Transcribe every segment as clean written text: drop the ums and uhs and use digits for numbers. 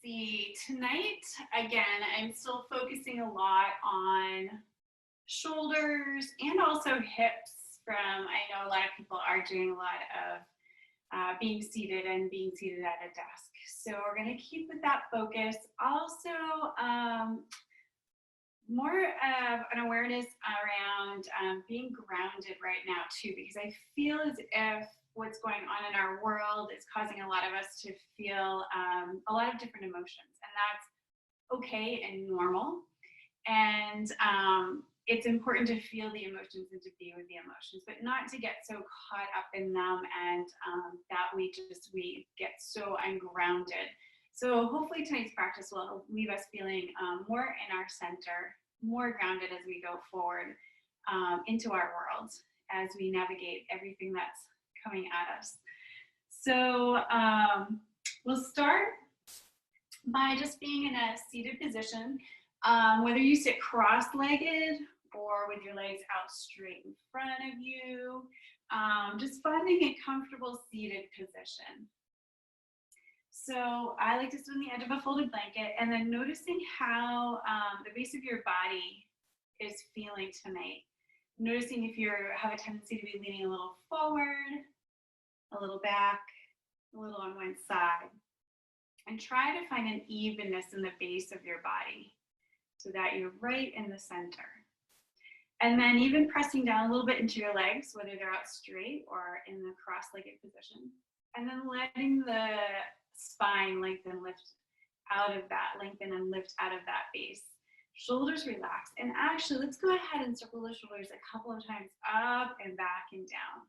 see. Tonight, again, I'm still focusing a lot on shoulders and also hips. I know a lot of people are doing a lot of being seated and being seated at a desk. So we're going to keep with that focus. Also, more of an awareness around being grounded right now too, because I feel as if what's going on in our world is causing a lot of us to feel a lot of different emotions, and that's okay and normal. And it's important to feel the emotions and to be with the emotions, but not to get so caught up in them and that we get so ungrounded. So hopefully tonight's practice will leave us feeling more in our center, more grounded as we go forward into our world as we navigate everything that's coming at us. So we'll start by just being in a seated position, whether you sit cross-legged or with your legs out straight in front of you, just finding a comfortable seated position. So I like to sit on the edge of a folded blanket and then noticing how the base of your body is feeling tonight. Noticing if you have a tendency to be leaning a little forward, a little back, a little on one side. And try to find an evenness in the base of your body so that you're right in the center. And then even pressing down a little bit into your legs, whether they're out straight or in the cross-legged position. And then letting the spine lengthen and lift out of that base. Shoulders relax. And actually, let's go ahead and circle the shoulders a couple of times up and back and down.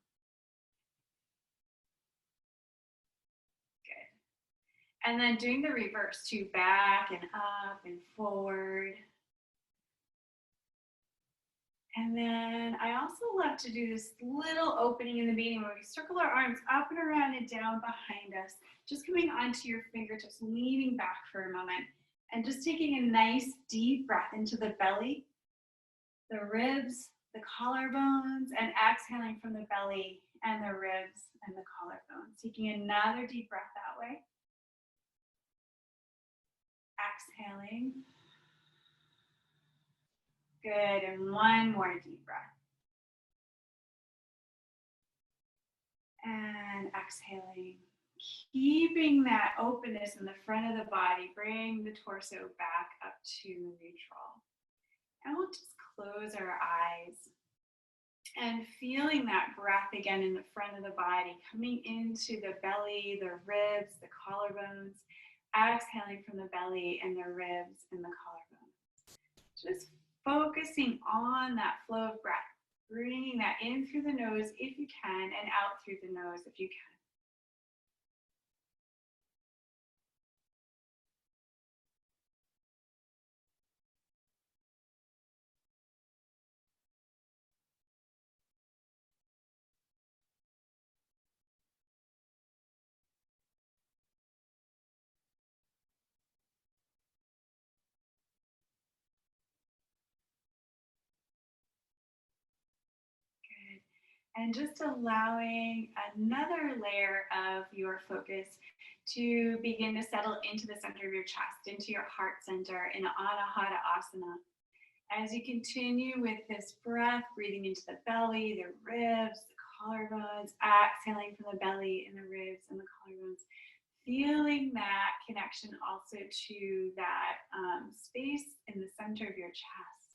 Good. And then doing the reverse, to back and up and forward. And then I also love to do this little opening in the beginning where we circle our arms up and around and down behind us, just coming onto your fingertips, leaning back for a moment, and just taking a nice deep breath into the belly, the ribs, the collarbones, and exhaling from the belly and the ribs and the collarbones. Taking another deep breath that way. Exhaling. Good, and one more deep breath. And exhaling. Keeping that openness in the front of the body, bring the torso back up to neutral. And we'll just close our eyes. And feeling that breath again in the front of the body, coming into the belly, the ribs, the collarbones, exhaling from the belly and the ribs and the collarbones. Just focusing on that flow of breath, bringing that in through the nose if you can and out through the nose if you can. And just allowing another layer of your focus to begin to settle into the center of your chest, into your heart center in Anahata Asana. As you continue with this breath, breathing into the belly, the ribs, the collarbones, exhaling from the belly and the ribs and the collarbones, feeling that connection also to that space in the center of your chest.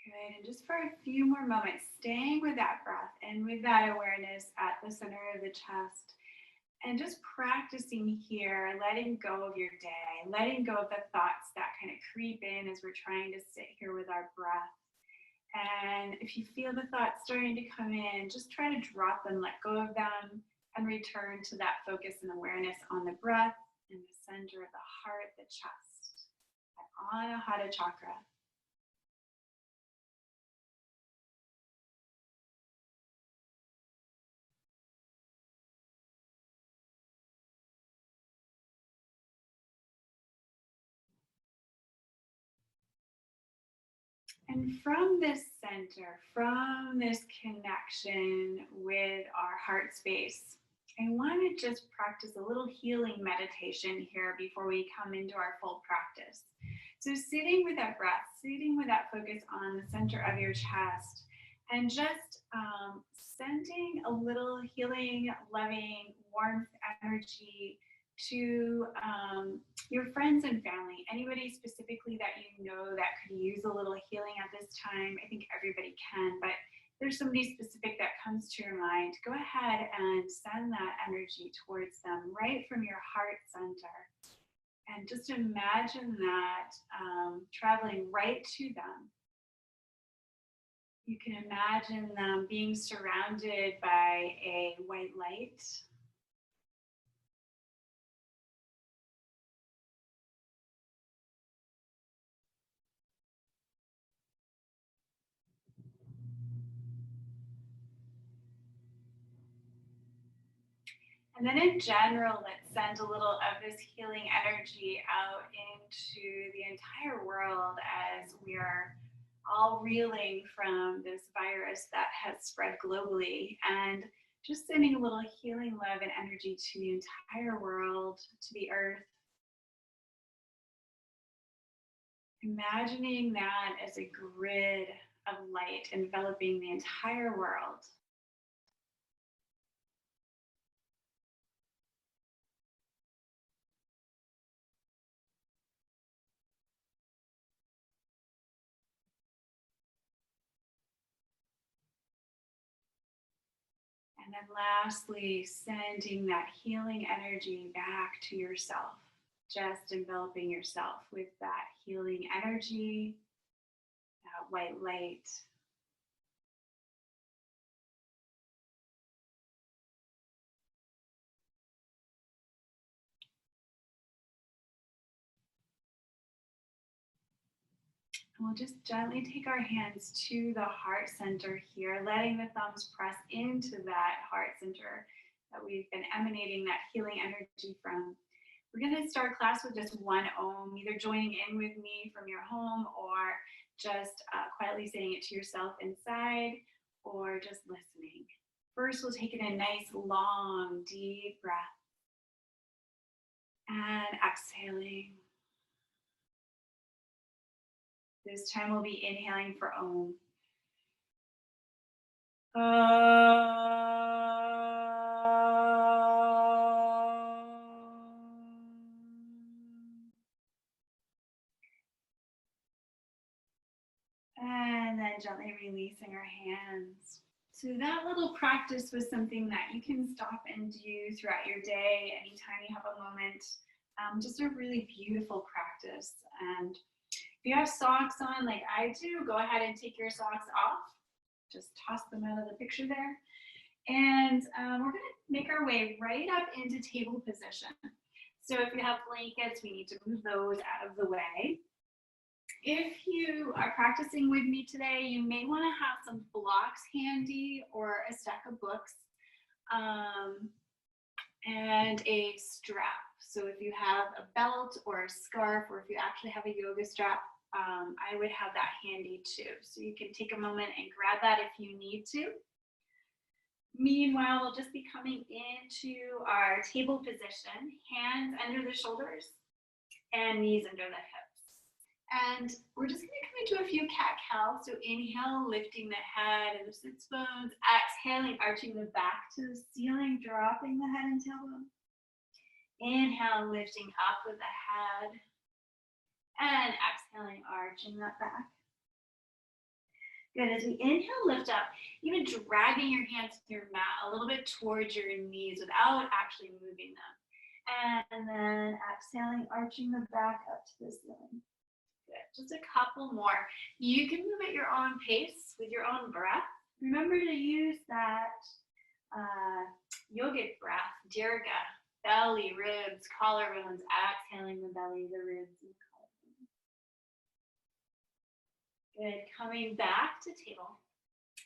Good, and just for a few more moments, staying with that breath and with that awareness at the center of the chest, and just practicing here, letting go of your day, letting go of the thoughts that kind of creep in as we're trying to sit here with our breath. And if you feel the thoughts starting to come in, just try to drop them, let go of them, and return to that focus and awareness on the breath in the center of the heart, the chest, that Anahata chakra. And from this center, from this connection with our heart space, I want to just practice a little healing meditation here before we come into our full practice. So sitting with that breath, sitting with that focus on the center of your chest, and just sending a little healing, loving, warmth, energy to your friends and family, anybody specifically that you know that could use a little healing at this time. I think everybody can, but if there's somebody specific that comes to your mind, go ahead and send that energy towards them right from your heart center. And just imagine that traveling right to them. You can imagine them being surrounded by a white light. And then in general, let's send a little of this healing energy out into the entire world as we are all reeling from this virus that has spread globally, and just sending a little healing love and energy to the entire world, to the earth. Imagining that as a grid of light enveloping the entire world. And then lastly, sending that healing energy back to yourself, just enveloping yourself with that healing energy, that white light. And we'll just gently take our hands to the heart center here, letting the thumbs press into that heart center that we've been emanating that healing energy from. We're going to start class with just one Om, either joining in with me from your home or just quietly saying it to yourself inside or just listening. First, we'll take in a nice, long, deep breath and exhaling. This time we'll be inhaling for Om. And then gently releasing our hands. So that little practice was something that you can stop and do throughout your day, anytime you have a moment. Just a really beautiful practice. And if you have socks on like I do, go ahead and take your socks off. Just toss them out of the picture there. And we're going to make our way right up into table position. So if you have blankets, we need to move those out of the way. If you are practicing with me today, you may want to have some blocks handy or a stack of books and a strap. So if you have a belt or a scarf, or if you actually have a yoga strap, I would have that handy too. So you can take a moment and grab that if you need to. Meanwhile, we'll just be coming into our table position, hands under the shoulders and knees under the hips. And we're just going to come into a few cat-cows. So inhale, lifting the head and the sits bones. Exhaling, arching the back to the ceiling, dropping the head and tailbone. Inhale, lifting up with the head. And exhaling, arching that back. Good. As we inhale, lift up, even dragging your hands to your mat a little bit towards your knees without actually moving them. And then exhaling, arching the back up to the ceiling. Good. Just a couple more. You can move at your own pace with your own breath. Remember to use that yogic breath, dirga, belly, ribs, collarbones, exhaling the belly, the ribs, and collarbones. Good. Coming back to table.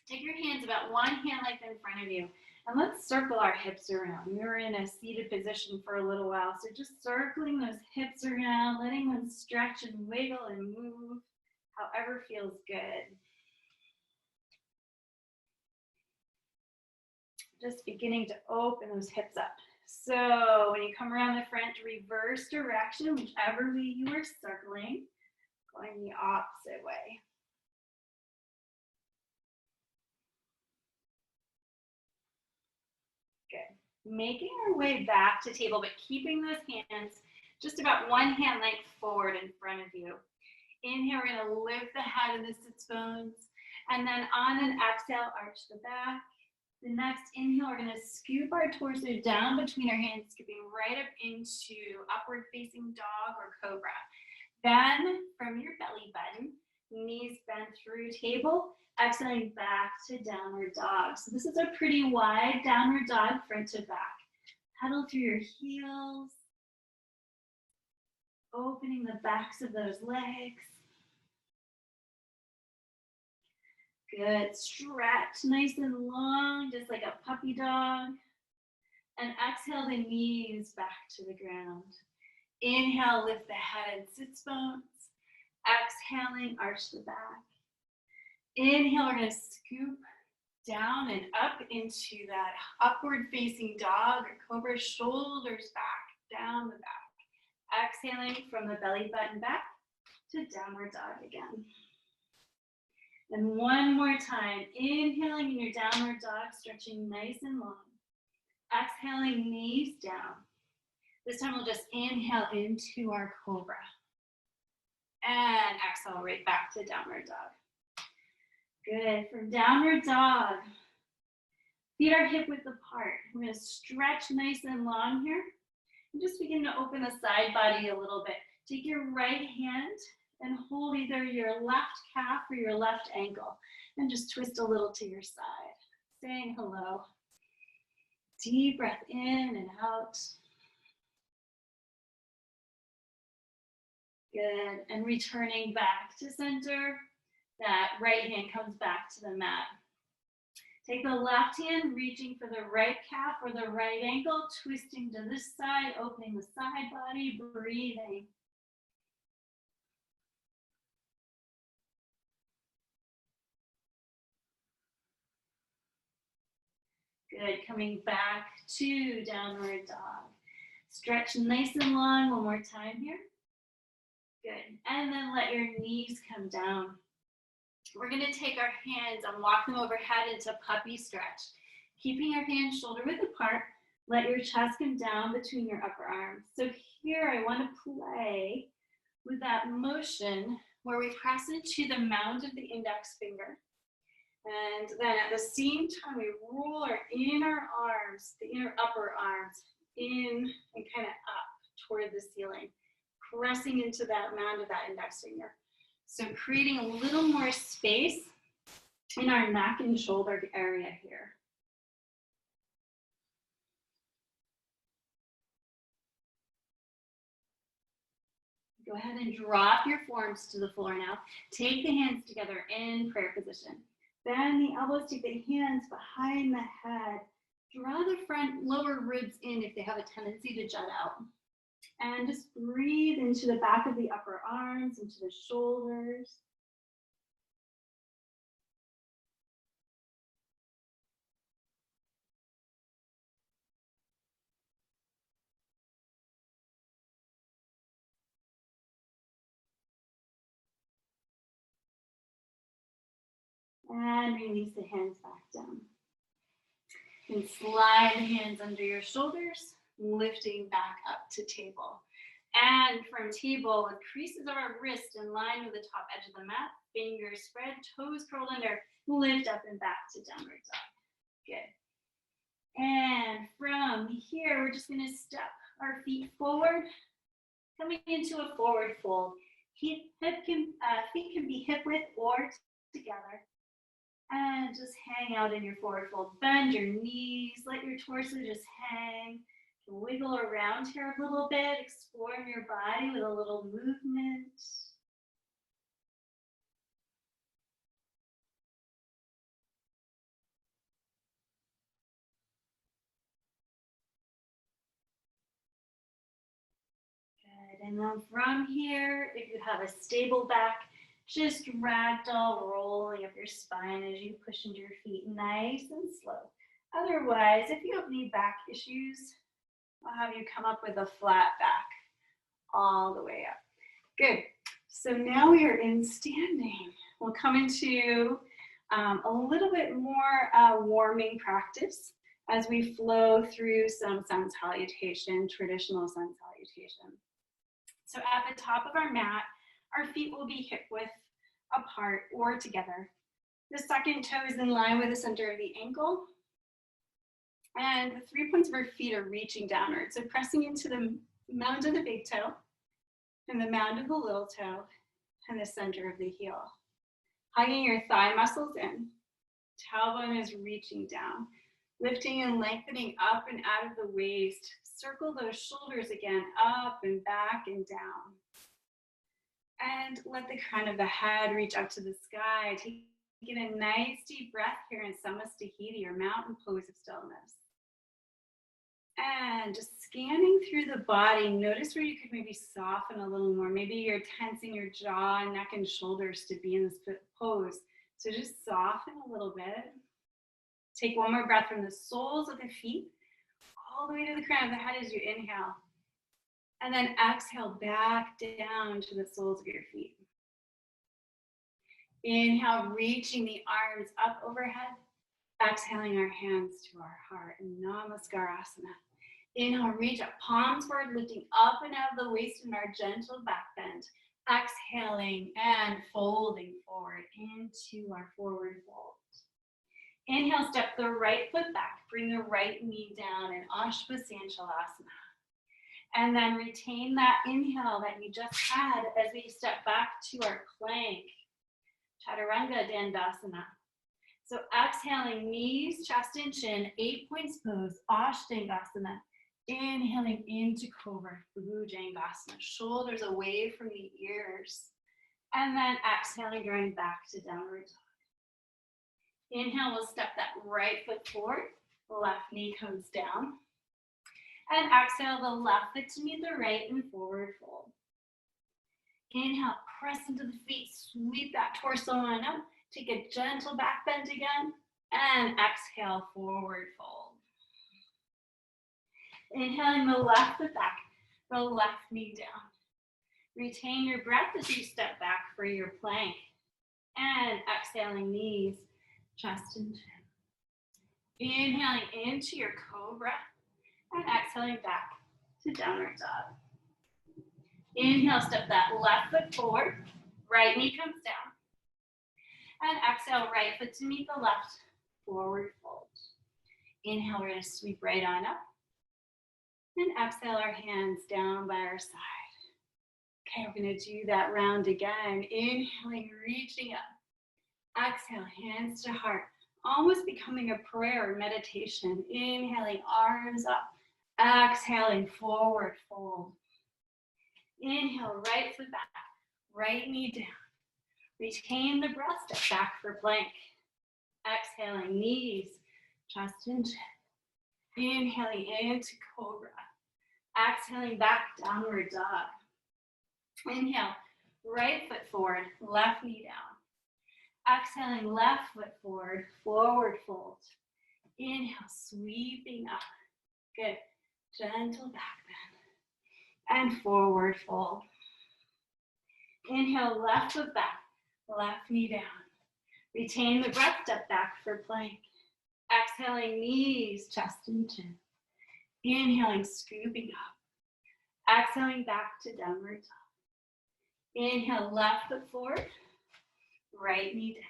Take your hands about one hand length in front of you. And let's circle our hips around. We were in a seated position for a little while, so just circling those hips around, letting them stretch and wiggle and move however feels good. Just beginning to open those hips up. So when you come around the front, reverse direction, whichever way you are circling, going the opposite way. Good. Making our way back to table, but keeping those hands just about one hand length forward in front of you. Inhale, we're going to lift the head and the sits bones. And then on an exhale, arch the back. The next inhale, we're going to scoop our torso down between our hands, scooping right up into upward facing dog or cobra. Then from your belly button, knees bent through table, exhaling back to downward dog. So this is a pretty wide downward dog, front to back. Pedal through your heels, opening the backs of those legs. Good. Stretch nice and long, just like a puppy dog. And exhale the knees back to the ground. Inhale, lift the head and sits bones. Exhaling, arch the back. Inhale, we're going to scoop down and up into that upward facing dog or cobra, shoulders back, down the back. Exhaling from the belly button back to downward dog again. And one more time, inhaling in your downward dog, stretching nice and long. Exhaling, knees down. This time we'll just inhale into our cobra. And exhale right back to downward dog. Good. From downward dog, feet are hip width apart. We're going to stretch nice and long here. And just begin to open the side body a little bit. Take your right hand and hold either your left calf or your left ankle. And just twist a little to your side, saying hello. Deep breath in and out. Good. And returning back to center. That right hand comes back to the mat. Take the left hand, reaching for the right calf or the right ankle, twisting to this side, opening the side body, breathing. Good. Coming back to downward dog. Stretch nice and long. One more time here. Good. And then let your knees come down. We're going to take our hands and walk them overhead into puppy stretch. Keeping your hands shoulder width apart, let your chest come down between your upper arms. So here I want to play with that motion where we press into the mound of the index finger. And then at the same time, we roll our inner arms, the inner upper arms, in and kind of up toward the ceiling, pressing into that mound of that index finger. So creating a little more space in our neck and shoulder area here. Go ahead and drop your forearms to the floor now. Take the hands together in prayer position. Bend the elbows, take the hands behind the head. Draw the front lower ribs in if they have a tendency to jut out. And just breathe into the back of the upper arms, into the shoulders. And release the hands back down. And slide the hands under your shoulders, lifting back up to table. And from table, with creases of our wrist in line with the top edge of the mat, fingers spread, toes curled under, lift up and back to downward dog. Good. And from here, we're just going to step our feet forward, coming into a forward fold. Feet can be hip width or together. And just hang out in your forward fold. Bend your knees, let your torso just hang. Wiggle around here a little bit, exploring your body with a little movement. Good. And then from here, if you have a stable back, just ragdoll rolling up your spine as you push into your feet nice and slow. Otherwise, if you have any back issues, I'll have you come up with a flat back all the way up. Good. So now we are in standing. We'll come into a little bit more warming practice as we flow through some sun salutation, traditional sun salutation. So at the top of our mat, our feet will be hip width apart or together. The second toe is in line with the center of the ankle. And the 3 points of our feet are reaching downward. So pressing into the mound of the big toe and the mound of the little toe and the center of the heel. Hugging your thigh muscles in. Tailbone is reaching down. Lifting and lengthening up and out of the waist. Circle those shoulders again, up and back and down. And let the crown of the head reach up to the sky. Taking a nice deep breath here in Samastahiti, or mountain pose of stillness. And just scanning through the body, notice where you could maybe soften a little more. Maybe you're tensing your jaw, neck, and shoulders to be in this pose. So just soften a little bit. Take one more breath from the soles of the feet all the way to the crown of the head as you inhale. And then exhale back down to the soles of your feet. Inhale, reaching the arms up overhead. Exhaling our hands to our heart in Namaskarasana. Inhale, reach up, palms forward, lifting up and out of the waist in our gentle back bend. Exhaling and folding forward into our forward fold. Inhale, step the right foot back. Bring the right knee down in Ashvasanshalasana. And then retain that inhale that you just had as we step back to our plank. Chaturanga Dandasana. So exhaling, knees, chest, and chin, 8 points pose, Ashtangasana. Inhaling into Cobra, Bhujangasana. Shoulders away from the ears. And then exhaling, drawing back to downward dog. Inhale, we'll step that right foot forward. Left knee comes down. And exhale the left foot to meet the right and forward fold. Inhale, press into the feet, sweep that torso on up. Take a gentle back bend again. And exhale, forward fold. Inhaling the left foot back, the left knee down. Retain your breath as you step back for your plank. And exhaling, knees, chest, and chin. Inhaling into your cobra. And exhaling back to downward dog. Inhale, step that left foot forward. Right knee comes down. And exhale, right foot to meet the left, forward fold. Inhale, we're going to sweep right on up. And exhale, our hands down by our side. Okay, we're going to do that round again. Inhaling, reaching up. Exhale, hands to heart. Almost becoming a prayer or meditation. Inhaling, arms up. Exhaling, forward fold. Inhale, right foot back. Right knee down. Retain the breath, step back for plank. Exhaling, knees, chest, and chin. Inhaling into cobra. Exhaling back, downward dog. Inhale, right foot forward, left knee down. Exhaling, left foot forward, forward fold. Inhale, sweeping up. Good. Gentle back bend. And forward fold. Inhale, left foot back, left knee down. Retain the breath, step back for plank. Exhaling, knees, chest, and chin. Inhaling, scooping up. Exhaling back to downward dog. Inhale, left foot forward, right knee down.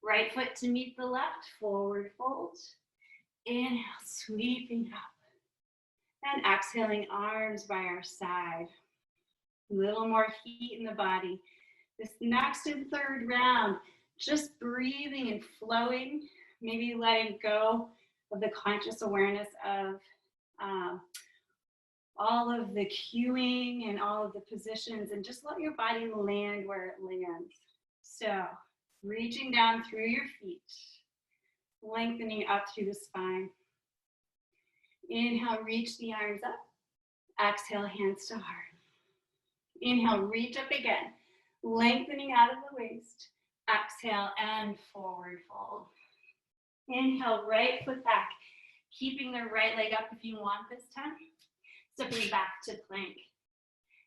Right foot to meet the left, forward fold. Inhale, sweeping up. And exhaling, arms by our side. A little more heat in the body. This next and third round, just breathing and flowing, maybe letting go of the conscious awareness of all of the cueing and all of the positions, and just let your body land where it lands. So reaching down through your feet, lengthening up through the spine. Inhale, reach the arms up. Exhale, hands to heart. Inhale, reach up again, lengthening out of the waist. Exhale and forward fold. Inhale, right foot back, keeping the right leg up if you want this time. Stepping back to plank.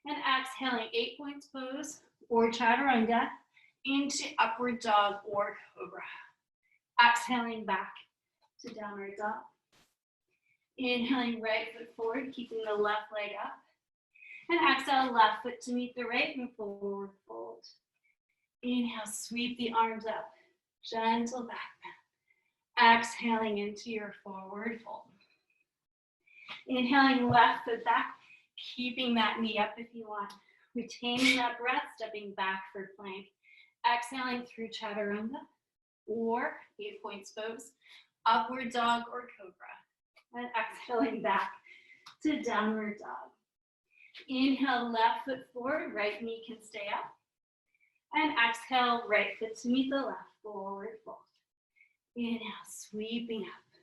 And exhaling, 8 points pose or chaturanga into upward dog or cobra. Exhaling back to downward dog. Inhaling, right foot forward, keeping the left leg up. And exhale, left foot to meet the right and forward fold. Inhale, sweep the arms up. Gentle back bend. Exhaling into your forward fold. Inhaling, left foot back, keeping that knee up if you want. Retaining that breath, stepping back for plank. Exhaling through chaturanga or 8 points pose, upward dog or cobra. And exhaling back to downward dog. Inhale, left foot forward, right knee can stay up. And exhale, right foot to meet the left, forward fold. Inhale, sweeping up.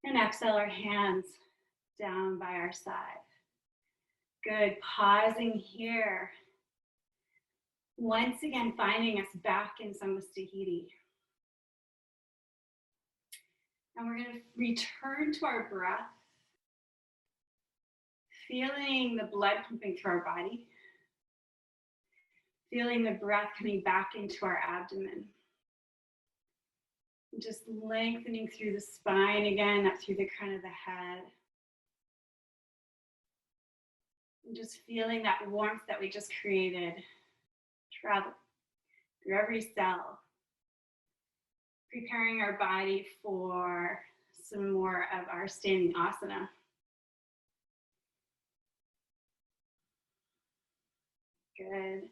And exhale, our hands down by our side. Good, pausing here. Once again, finding us back in Samastahiti. And we're going to return to our breath, feeling the blood pumping through our body, feeling the breath coming back into our abdomen. Just lengthening through the spine again, up through the crown of the head. And just feeling that warmth that we just created travel through every cell. Preparing our body for some more of our standing asana. Good.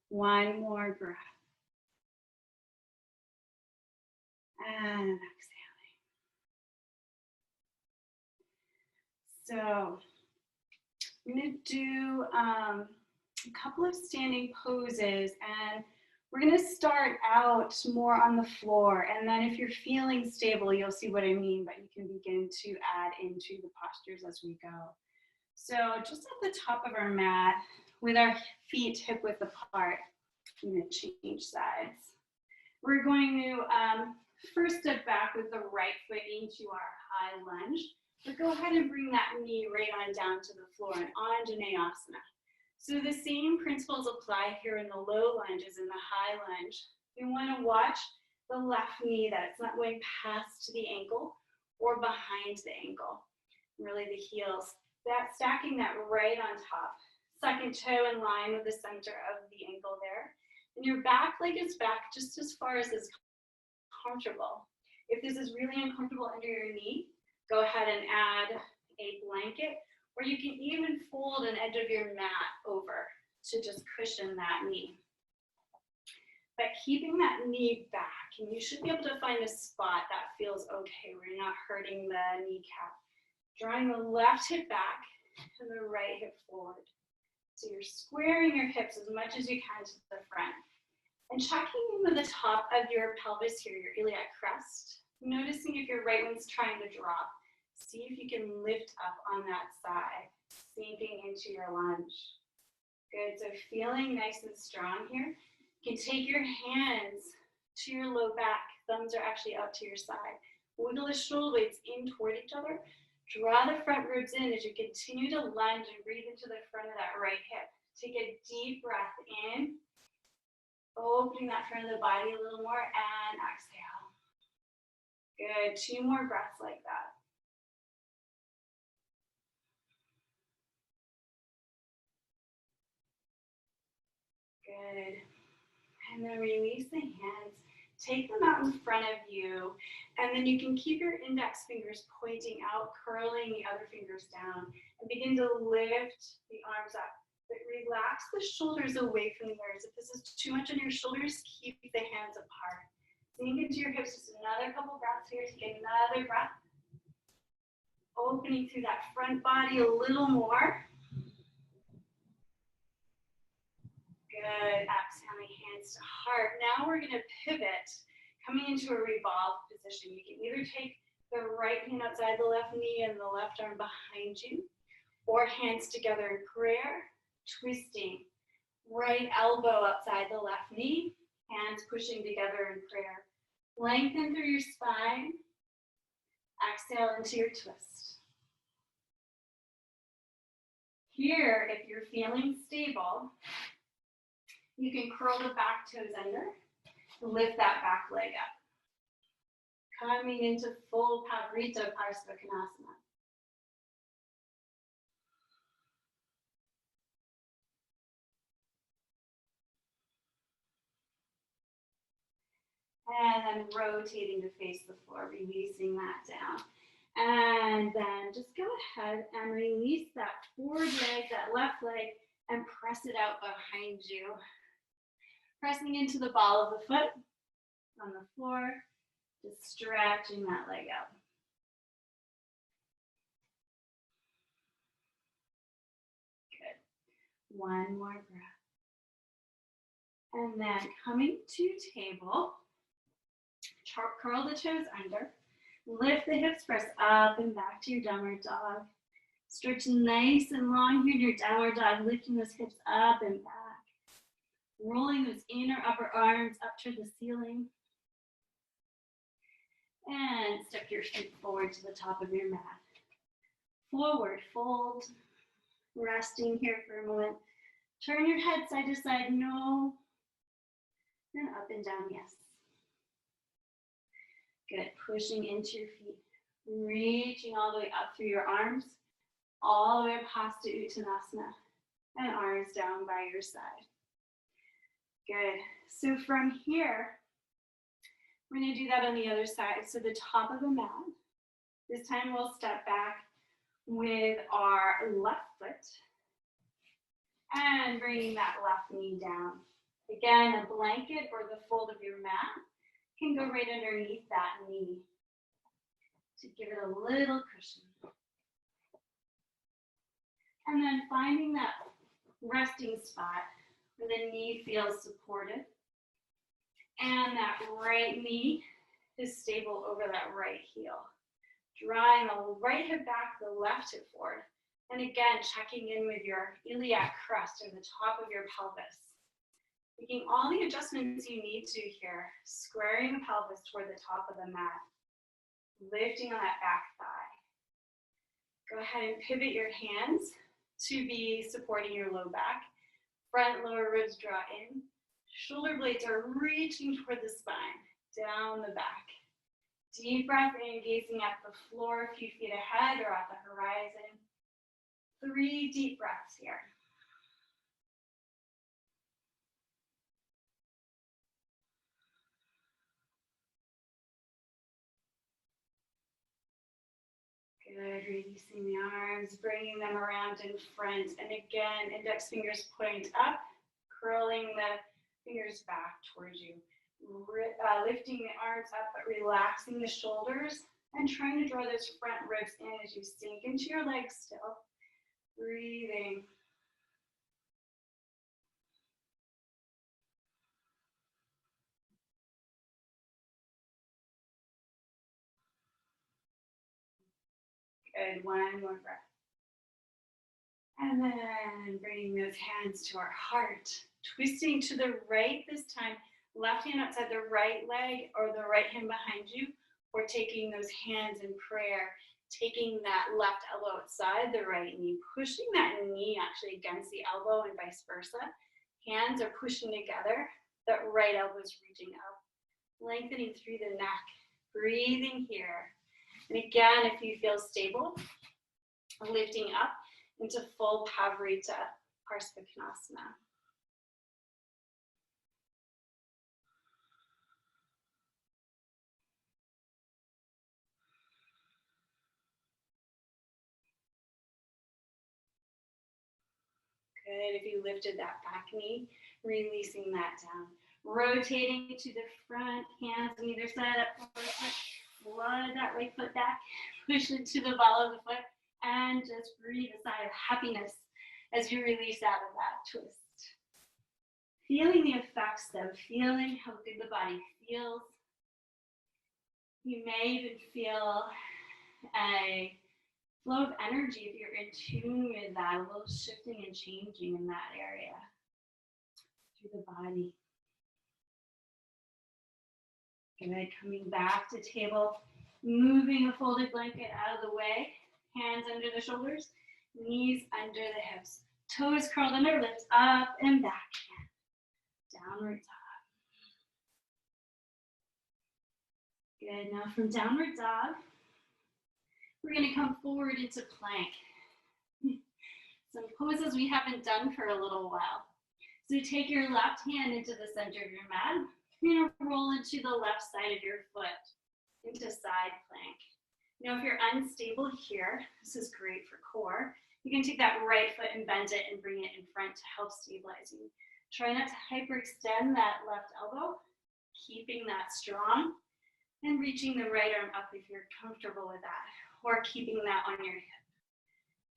One more breath. And exhaling. So I'm going to do a couple of standing poses, and we're going to start out more on the floor, and then if you're feeling stable, you'll see what I mean, but you can begin to add into the postures as we go. So just at the top of our mat, with our feet hip width apart, I'm going to change sides. We're going to first step back with the right foot into our high lunge, but go ahead and bring that knee right on down to the floor in Anjaneyasana. So the same principles apply here in the low lunge as in the high lunge. We want to watch the left knee, that it's not going past the ankle or behind the ankle, really the heels. That stacking that right on top. Second toe in line with the center of the ankle there. And your back leg is back just as far as is comfortable. If this is really uncomfortable under your knee, go ahead and add a blanket, or you can even fold an edge of your mat over to just cushion that knee. But keeping that knee back, and you should be able to find a spot that feels okay, where you're not hurting the kneecap. Drawing the left hip back and the right hip forward. So you're squaring your hips as much as you can to the front. And checking in with the top of your pelvis here, your iliac crest. Noticing if your right one's trying to drop. See if you can lift up on that side, sinking into your lunge. Good, so feeling nice and strong here. You can take your hands to your low back. Thumbs are actually out to your side. Wiggle the shoulder blades in toward each other. Draw the front ribs in as you continue to lunge and breathe into the front of that right hip. Take a deep breath in, opening that front of the body a little more, and exhale. Good, 2 more breaths like that. Good. And then release the hands. Take them out in front of you. And then you can keep your index fingers pointing out, curling the other fingers down. And begin to lift the arms up. But relax the shoulders away from the ears. If this is too much on your shoulders, keep the hands apart. Sink into your hips. Just another couple breaths here. Take another breath. opening through that front body a little more. Good. Exhaling hands to heart. Now we're going to pivot, coming into a revolve position. You can either take the right hand outside the left knee and the left arm behind you, or hands together in prayer, twisting. Right elbow outside the left knee, hands pushing together in prayer. Lengthen through your spine. Exhale into your twist. Here, if you're feeling stable, you can curl the back toes under, lift that back leg up. Coming into full Pavrita Parsvakonasana. And then rotating to face the floor, releasing that down. And then just go ahead and release that forward leg, that left leg, and press it out behind you. Pressing into the ball of the foot on the floor, just stretching that leg out. Good. One more breath. And then coming to table, curl the toes under, lift the hips, press up and back to your downward dog. Stretch nice and long here in your downward dog, lifting those hips up and back. Rolling those inner upper arms up to the ceiling. And step your feet forward to the top of your mat. Forward fold. Resting here for a moment. Turn your head side to side, no. And up and down, yes. Good, pushing into your feet. Reaching all the way up through your arms. All the way past to Uttanasana. And arms down by your side. Good. So from here, we're going to do that on the other side. So the top of the mat. This time we'll step back with our left foot. And bringing that left knee down. Again, a blanket or the fold of your mat can go right underneath that knee to give it a little cushion. And then finding that resting spot where the knee feels supported and that right knee is stable over that right heel. Drawing the right hip back, the left hip forward. And again, checking in with your iliac crest or the top of your pelvis. Making all the adjustments you need to here. Squaring the pelvis toward the top of the mat. Lifting on that back thigh. Go ahead and pivot your hands to be supporting your low back. Front lower ribs draw in. Shoulder blades are reaching toward the spine. Down the back. Deep breath in, gazing at the floor a few feet ahead or at the horizon. 3 deep breaths here. Good, releasing the arms, bringing them around in front. And again, index fingers point up, curling the fingers back towards you. Lifting the arms up, but relaxing the shoulders and trying to draw those front ribs in as you sink into your legs still. Breathing. Good, one more breath. And then bringing those hands to our heart. Twisting to the right this time. Left hand outside the right leg or the right hand behind you. Or taking those hands in prayer. Taking that left elbow outside the right knee. Pushing that knee actually against the elbow and vice versa. Hands are pushing together. That right elbow is reaching up. Lengthening through the neck. Breathing here. And again, if you feel stable, lifting up into full Pavrita Parsvakonasana. Good, if you lifted that back knee, releasing that down. Rotating to the front, hands on either side, up forward, flood that right foot back, push into the ball of the foot, and just breathe a sigh of happiness as you release out of that twist. Feeling the effects though, feeling how good the body feels. You may even feel a flow of energy if you're in tune with that, a little shifting and changing in that area through the body. Good, coming back to table, moving a folded blanket out of the way, hands under the shoulders, knees under the hips, toes curled under, lift up and back, downward dog. Good, now from downward dog, we're gonna come forward into plank. Some poses we haven't done for a little while. So take your left hand into the center of your mat. You're gonna roll into the left side of your foot into side plank. Now, if you're unstable here, this is great for core. You can take that right foot and bend it and bring it in front to help stabilize you. Try not to hyperextend that left elbow, keeping that strong, and reaching the right arm up if you're comfortable with that, or keeping that on your hip.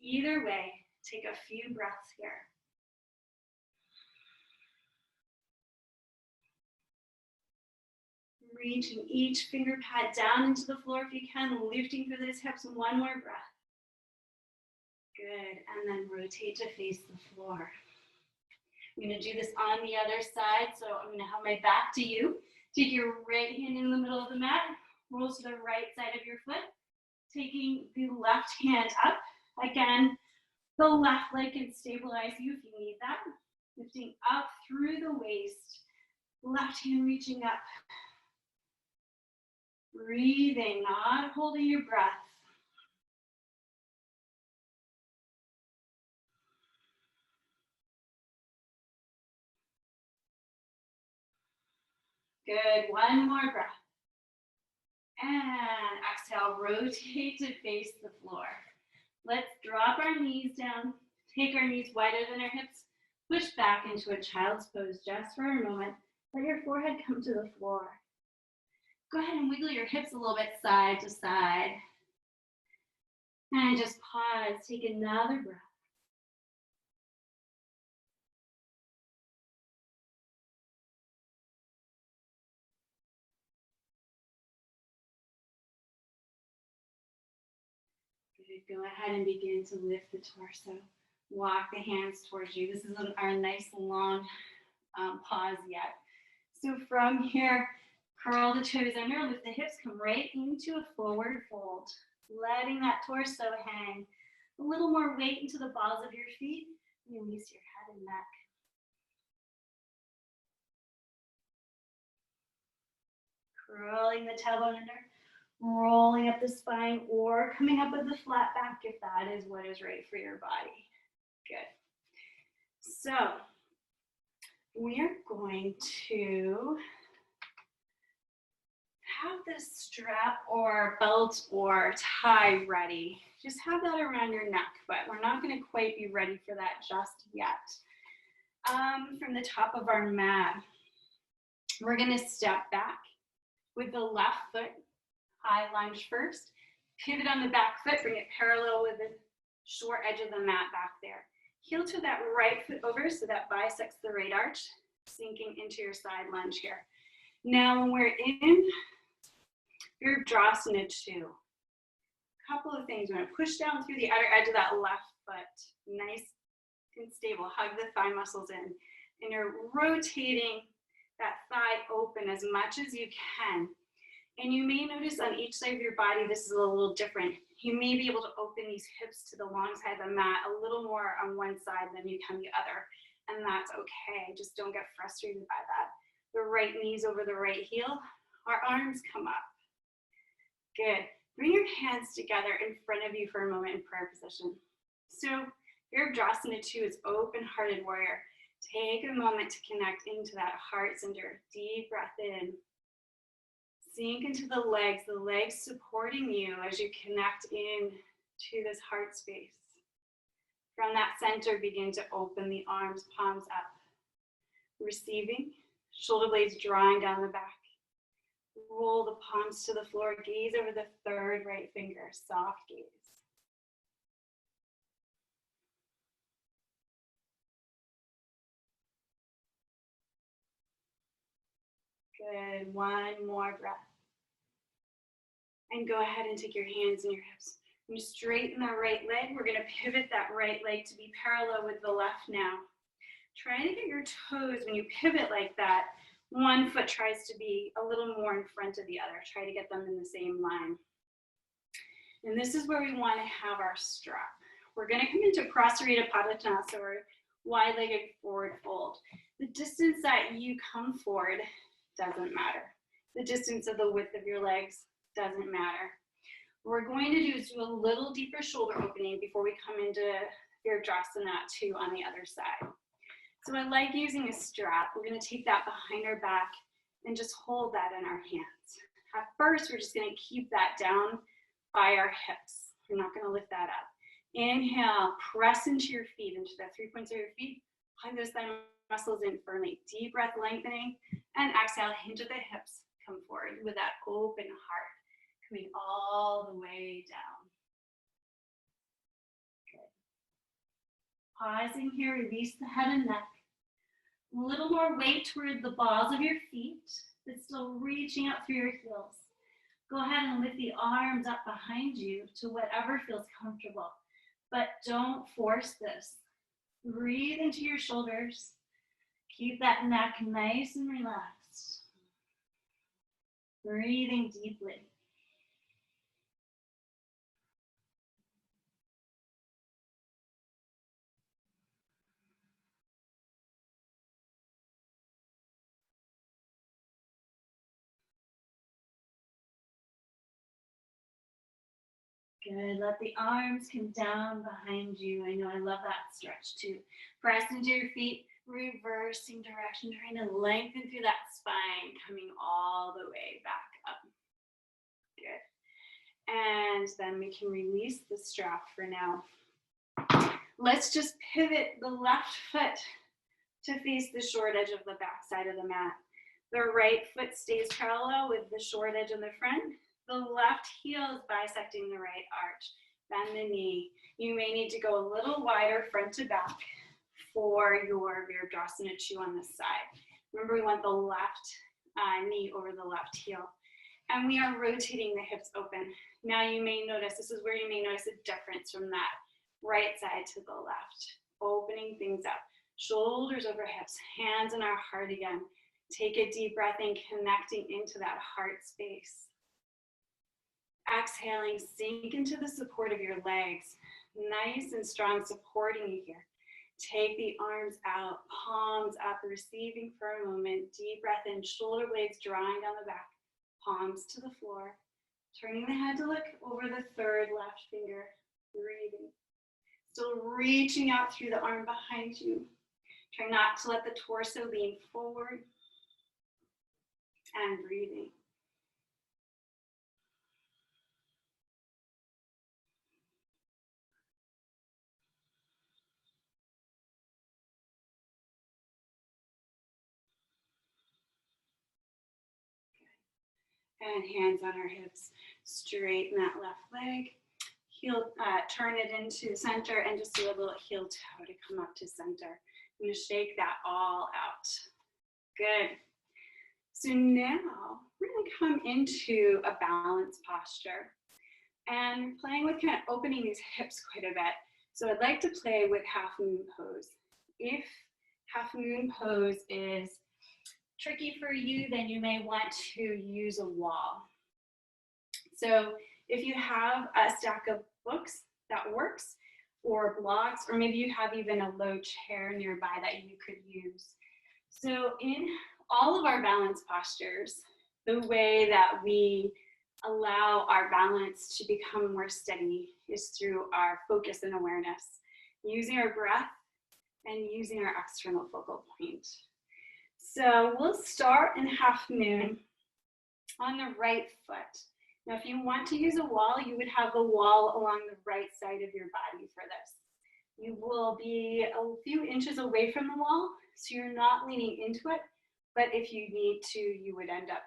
Either way, take a few breaths here. Reaching each finger pad down into the floor if you can, lifting through those hips. One more breath. Good, and then rotate to face the floor. I'm gonna do this on the other side, so I'm gonna have my back to you. Take your right hand in the middle of the mat, roll to the right side of your foot, taking the left hand up. Again, the left leg can stabilize you if you need that. Lifting up through the waist, left hand reaching up. Breathing, not holding your breath. Good, one more breath. And exhale, rotate to face the floor. Let's drop our knees down, take our knees wider than our hips, push back into a child's pose just for a moment. Let your forehead come to the floor. Go ahead and wiggle your hips a little bit side to side. And just pause, take another breath. Good, go ahead and begin to lift the torso. Walk the hands towards you. This isn't our nice long pause yet. So from here, curl the toes under, lift the hips, come right into a forward fold. Letting that torso hang. A little more weight into the balls of your feet. Release your head and neck. Curling the tailbone under, rolling up the spine, or coming up with the flat back if that is what is right for your body. Good. So we are going to have this strap or belt or tie ready. Just have that around your neck, but we're not going to quite be ready for that just yet. From the top of our mat, we're going to step back with the left foot, high lunge first, pivot on the back foot, bring it parallel with the short edge of the mat back there. Heel to that right foot over so that bisects the right arch, sinking into your side lunge here. Now when we're in your Virabhadrasana 2, couple of things. We're going to push down through the outer edge of that left foot, nice and stable. Hug the thigh muscles in, and you're rotating that thigh open as much as you can. And you may notice on each side of your body, this is a little different. You may be able to open these hips to the long side of the mat a little more on one side than you can the other, and that's okay. Just don't get frustrated by that. The right knee's over the right heel. Our arms come up. Good. Bring your hands together in front of you for a moment in prayer position. So Virabhadrasana 2 is open-hearted warrior. Take a moment to connect into that heart center. Deep breath in. Sink into the legs supporting you as you connect in to this heart space. From that center, begin to open the arms, palms up. Receiving, shoulder blades drawing down the back. Roll the palms to the floor, gaze over the third right finger, soft gaze. Good, one more breath. And go ahead and take your hands and your hips. And just straighten the right leg. We're gonna pivot that right leg to be parallel with the left now. Try to get your toes, when you pivot like that, one foot tries to be a little more in front of the other. Try to get them in the same line. And this is where we want to have our strap. We're going to come into Prasarita Padottanasana, or wide-legged forward fold. The distance that you come forward doesn't matter. The distance of the width of your legs doesn't matter. What we're going to do is do a little deeper shoulder opening before we come into Virdrasana 2 on the other side. So I like using a strap. We're going to take that behind our back and just hold that in our hands. At first, we're just going to keep that down by our hips. We're not going to lift that up. Inhale, press into your feet, into the 3 points of your feet. Hug those thigh muscles in firmly. Deep breath lengthening. And exhale, hinge at the hips. Come forward with that open heart, coming all the way down. Pausing here, release the head and neck. A little more weight toward the balls of your feet, but still reaching up through your heels. Go ahead and lift the arms up behind you to whatever feels comfortable, but don't force this. Breathe into your shoulders. Keep that neck nice and relaxed. Breathing deeply. Good, let the arms come down behind you. I know I love that stretch too. Press into your feet, reversing direction, trying to lengthen through that spine, coming all the way back up. Good. And then we can release the strap for now. Let's just pivot the left foot to face the short edge of the back side of the mat. The right foot stays parallel with the short edge in the front. The left heel is bisecting the right arch. Bend the knee. You may need to go a little wider front to back for your Virdrasana 2 on this side. Remember, we want the left knee over the left heel. And we are rotating the hips open. Now you may notice, this is where you may notice a difference from that right side to the left. Opening things up. Shoulders over hips, hands in our heart again. Take a deep breath in, connecting into that heart space. Exhaling, sink into the support of your legs. Nice and strong, supporting you here. Take the arms out, palms up, receiving for a moment. Deep breath in, shoulder blades drawing down the back. Palms to the floor. Turning the head to look over the third left finger. Breathing. Still reaching out through the arm behind you. Try not to let the torso lean forward. And breathing. And hands on our hips. Straighten that left leg. Heel, turn it into center and just do a little heel toe to come up to center. I'm going to shake that all out. Good. So now we're going to come into a balanced posture. And we're playing with kind of opening these hips quite a bit. So I'd like to play with half moon pose. If half moon pose is tricky for you, then you may want to use a wall. So if you have a stack of books, that works, or blocks, or maybe you have even a low chair nearby that you could use. So in all of our balance postures, the way that we allow our balance to become more steady is through our focus and awareness, using our breath and using our external focal point. So we'll start in half moon on the right foot. Now, if you want to use a wall, you would have the wall along the right side of your body for this. You will be a few inches away from the wall, so you're not leaning into it, but if you need to, you would end up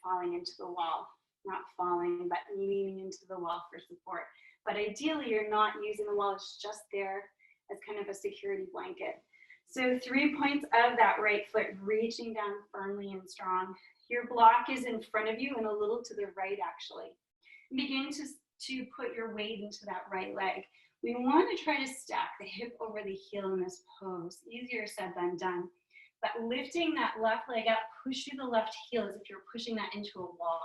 falling into the wall. Not falling, but leaning into the wall for support. But ideally, you're not using the wall, it's just there as kind of a security blanket. So 3 points of that right foot reaching down firmly and strong. Your block is in front of you and a little to the right, actually. Begin to put your weight into that right leg. We want to try to stack the hip over the heel in this pose. Easier said than done. But lifting that left leg up, push through the left heel as if you're pushing that into a wall.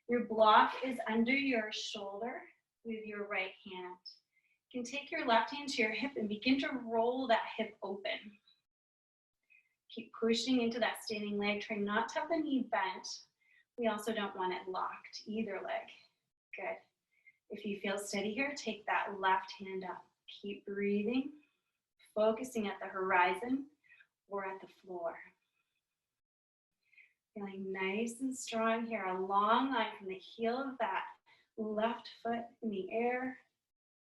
Your block is under your shoulder with your right hand. You can take your left hand to your hip and begin to roll that hip open. Keep pushing into that standing leg. Try not to have the knee bent. We also don't want it locked, either leg. Good. If you feel steady here, take that left hand up. Keep breathing, focusing at the horizon or at the floor. Feeling nice and strong here. A long line from the heel of that left foot in the air,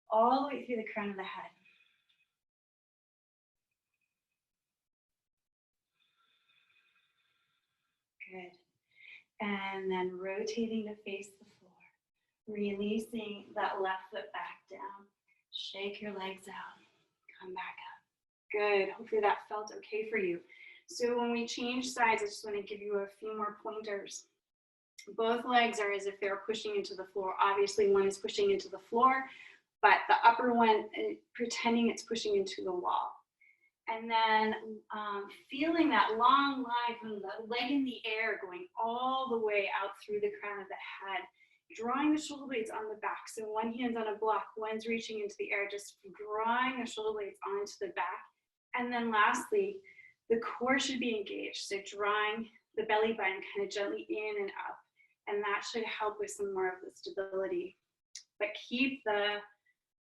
all the way through the crown of the head. Good. And then rotating to face the floor. Releasing that left foot back down. Shake your legs out. Come back up. Good. Hopefully that felt okay for you. So when we change sides, I just want to give you a few more pointers. Both legs are as if they're pushing into the floor. Obviously, one is pushing into the floor, but the upper one, pretending it's pushing into the wall. And then feeling that long line from the leg in the air going all the way out through the crown of the head. Drawing the shoulder blades on the back. So one hand's on a block, one's reaching into the air, just drawing the shoulder blades onto the back. And then lastly, the core should be engaged. So drawing the belly button kind of gently in and up. And that should help with some more of the stability. But keep the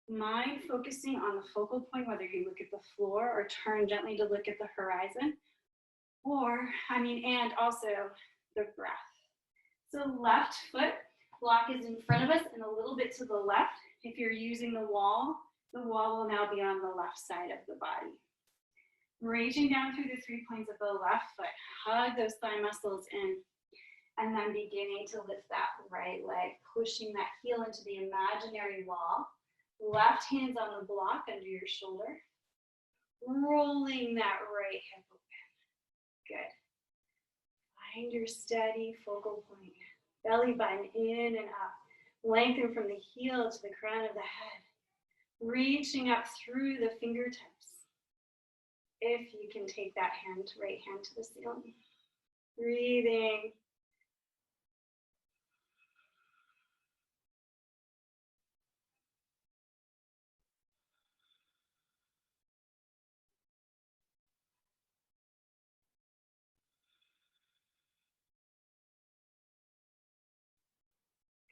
mind focusing on the focal point, whether you look at the floor or turn gently to look at the horizon. And also the breath. So left foot block is in front of us and a little bit to the left. If you're using the wall will now be on the left side of the body. Reaching down through the 3 points of the left foot, hug those thigh muscles in, and then beginning to lift that right leg, pushing that heel into the imaginary wall. Left hand's on the block under your shoulder, rolling that right hip open. Good. Find your steady focal point. Belly button in and up. Lengthen from the heel to the crown of the head. Reaching up through the fingertips. If you can take that right hand to the ceiling. Breathing.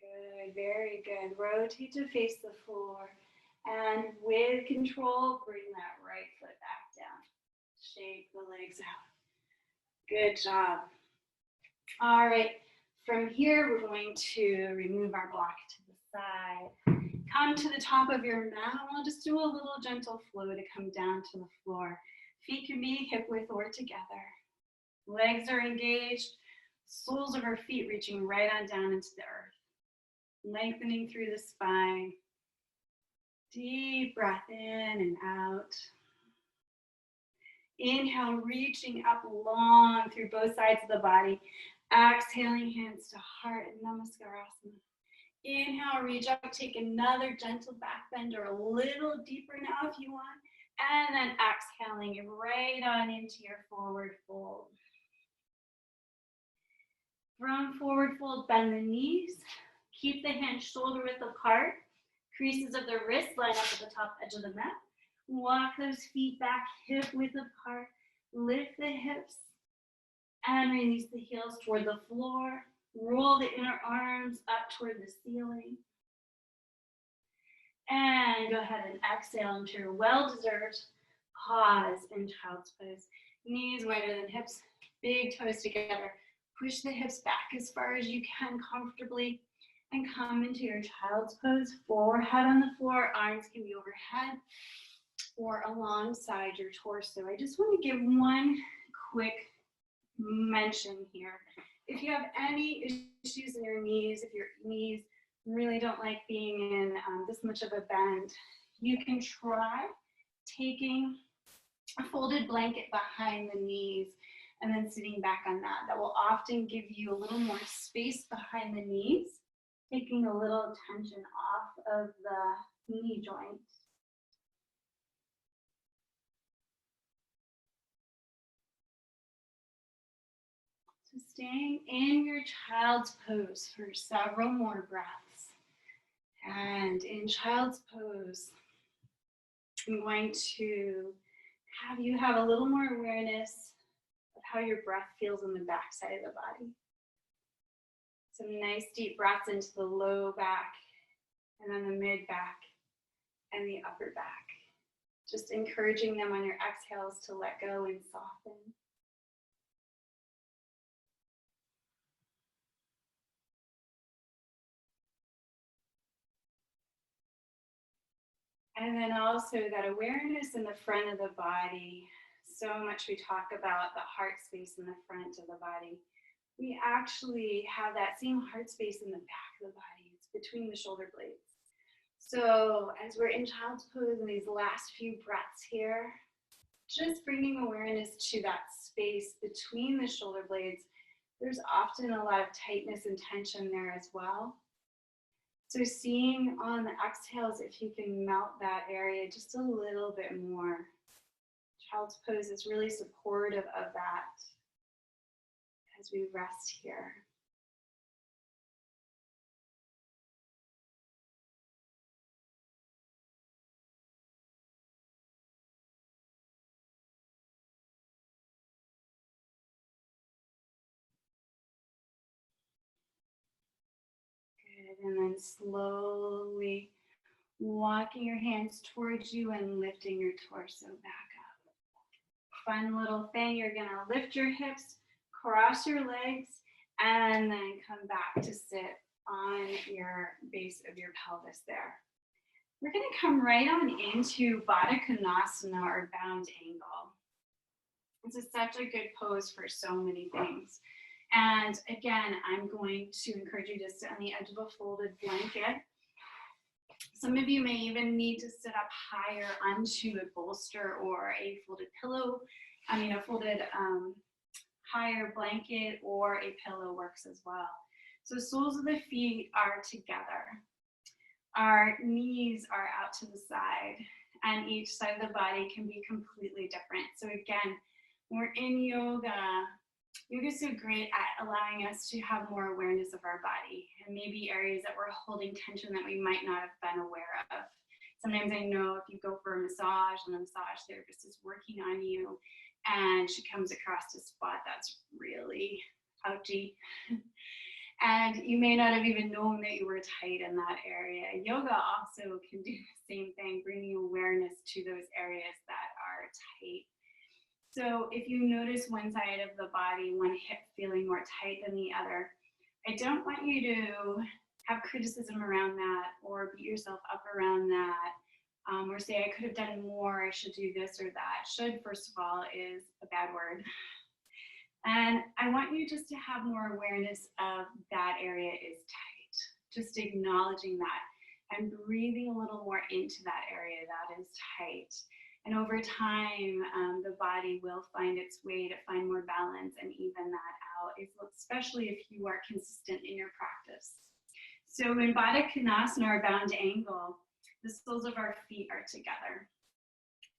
Good, very good. Rotate to face the floor. And with control, bring that right foot back down. Shake the legs out. Good job. All right, from here, we're going to remove our block to the side. Come to the top of your mat. We'll just do a little gentle flow to come down to the floor. Feet can be hip width or together. Legs are engaged. Soles of our feet reaching right on down into the earth. Lengthening through the spine. Deep breath in and out. Inhale, reaching up long through both sides of the body. Exhaling, hands to heart and Namaskarasana. Inhale, reach up, take another gentle back bend or a little deeper now if you want. And then exhaling right on into your forward fold. From forward fold, bend the knees. Keep the hands shoulder width apart. Creases of the wrists line up at the top edge of the mat. Walk those feet back, hip width apart. Lift the hips and release the heels toward the floor. Roll the inner arms up toward the ceiling. And go ahead and exhale into your well-deserved pause in child's pose. Knees wider than hips, big toes together. Push the hips back as far as you can comfortably and come into your child's pose. Forehead on the floor, arms can be overhead or alongside your torso. I just want to give one quick mention here. If you have any issues in your knees, if your knees really don't like being in this much of a bend, you can try taking a folded blanket behind the knees and then sitting back on that. That will often give you a little more space behind the knees, taking a little tension off of the knee joint. So staying in your child's pose for several more breaths. And in child's pose, I'm going to have you have a little more awareness of how your breath feels on the back side of the body. Some nice deep breaths into the low back, and then the mid back, and the upper back. Just encouraging them on your exhales to let go and soften. And then also that awareness in the front of the body. So much we talk about the heart space in the front of the body. We actually have that same heart space in the back of the body. It's between the shoulder blades. So as we're in child's pose in these last few breaths here, just bringing awareness to that space between the shoulder blades. There's often a lot of tightness and tension there as well. So seeing on the exhales if you can melt that area just a little bit more. Child's pose is really supportive of that as we rest here. Good, and then slowly walking your hands towards you and lifting your torso back up. Fun little thing, you're gonna lift your hips, cross your legs, and then come back to sit on your base of your pelvis there. We're gonna come right on into Baddha Konasana or bound angle. This is such a good pose for so many things. And again, I'm going to encourage you to sit on the edge of a folded blanket. Some of you may even need to sit up higher onto a bolster or a folded pillow. A folded higher blanket or a pillow works as well. So soles of the feet are together. Our knees are out to the side, and each side of the body can be completely different. So again, when we're in yoga, yoga's so great at allowing us to have more awareness of our body and maybe areas that we're holding tension that we might not have been aware of. Sometimes I know if you go for a massage and the massage therapist is working on you and she comes across a spot that's really ouchy, and you may not have even known that you were tight in that area. Yoga also can do the same thing, bringing awareness to those areas that are tight. So if you notice one side of the body, one hip feeling more tight than the other, I don't want you to have criticism around that or beat yourself up around that, or say I could have done more, I should do this or that. Should, first of all, is a bad word. And I want you just to have more awareness of that area is tight. Just acknowledging that and breathing a little more into that area that is tight. And over time, the body will find its way to find more balance and even that out, especially if you are consistent in your practice. So in Baddha Konasana or bound angle, the soles of our feet are together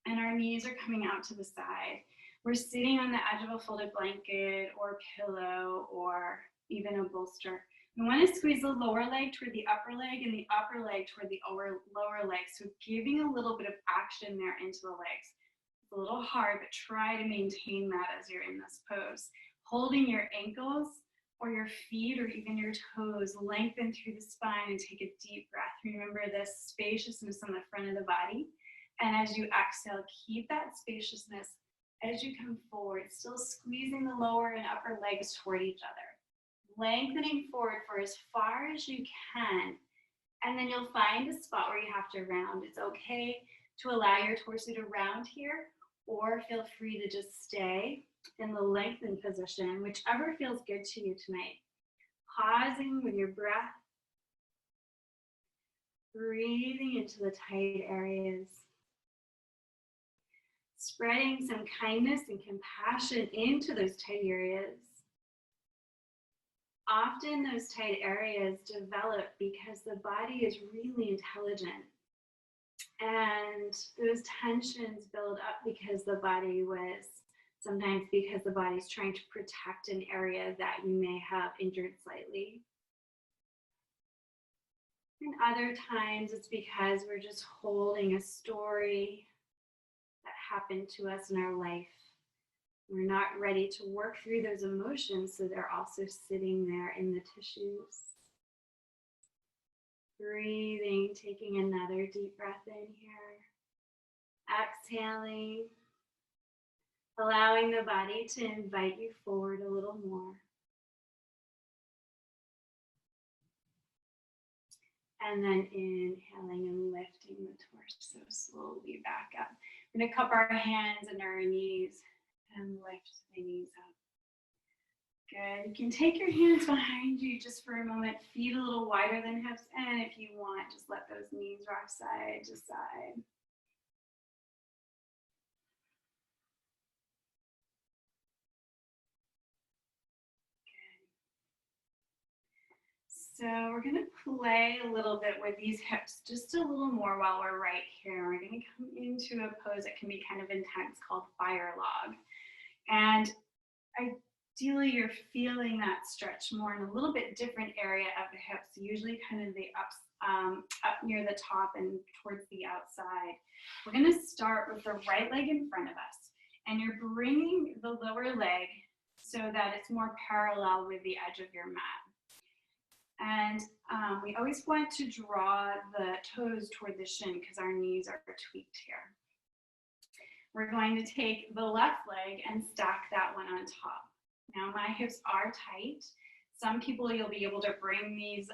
and our knees are coming out to the side. We're sitting on the edge of a folded blanket or pillow or even a bolster. We want to squeeze the lower leg toward the upper leg and the upper leg toward the lower leg. So giving a little bit of action there into the legs. It's a little hard, but try to maintain that as you're in this pose. Holding your ankles or your feet or even your toes, lengthen through the spine and take a deep breath. Remember this spaciousness on the front of the body. And as you exhale, keep that spaciousness as you come forward, still squeezing the lower and upper legs toward each other. Lengthening forward for as far as you can, and then you'll find a spot where you have to round. It's okay to allow your torso to round here, or feel free to just stay in the lengthened position, whichever feels good to you tonight. Pausing with your breath, breathing into the tight areas, spreading some kindness and compassion into those tight areas. Often those tight areas develop because the body is really intelligent, and those tensions build up because the body was sometimes because the body's trying to protect an area that you may have injured slightly. And other times it's because we're just holding a story that happened to us in our life. We're not ready to work through those emotions, so they're also sitting there in the tissues. Breathing, taking another deep breath in here. Exhaling, allowing the body to invite you forward a little more. And then inhaling and lifting the torso slowly back up. We're going to cup our hands and our knees and lift the knees up. Good. You can take your hands behind you just for a moment. Feet a little wider than hips. And if you want, just let those knees rock side to side. So we're going to play a little bit with these hips, just a little more while we're right here. We're going to come into a pose that can be kind of intense called fire log. And ideally, you're feeling that stretch more in a little bit different area of the hips, usually kind of the up near the top and towards the outside. We're going to start with the right leg in front of us. And you're bringing the lower leg so that it's more parallel with the edge of your mat. And we always want to draw the toes toward the shin because our knees are tweaked here. We're going to take the left leg and stack that one on top. Now my hips are tight. Some people, you'll be able to bring these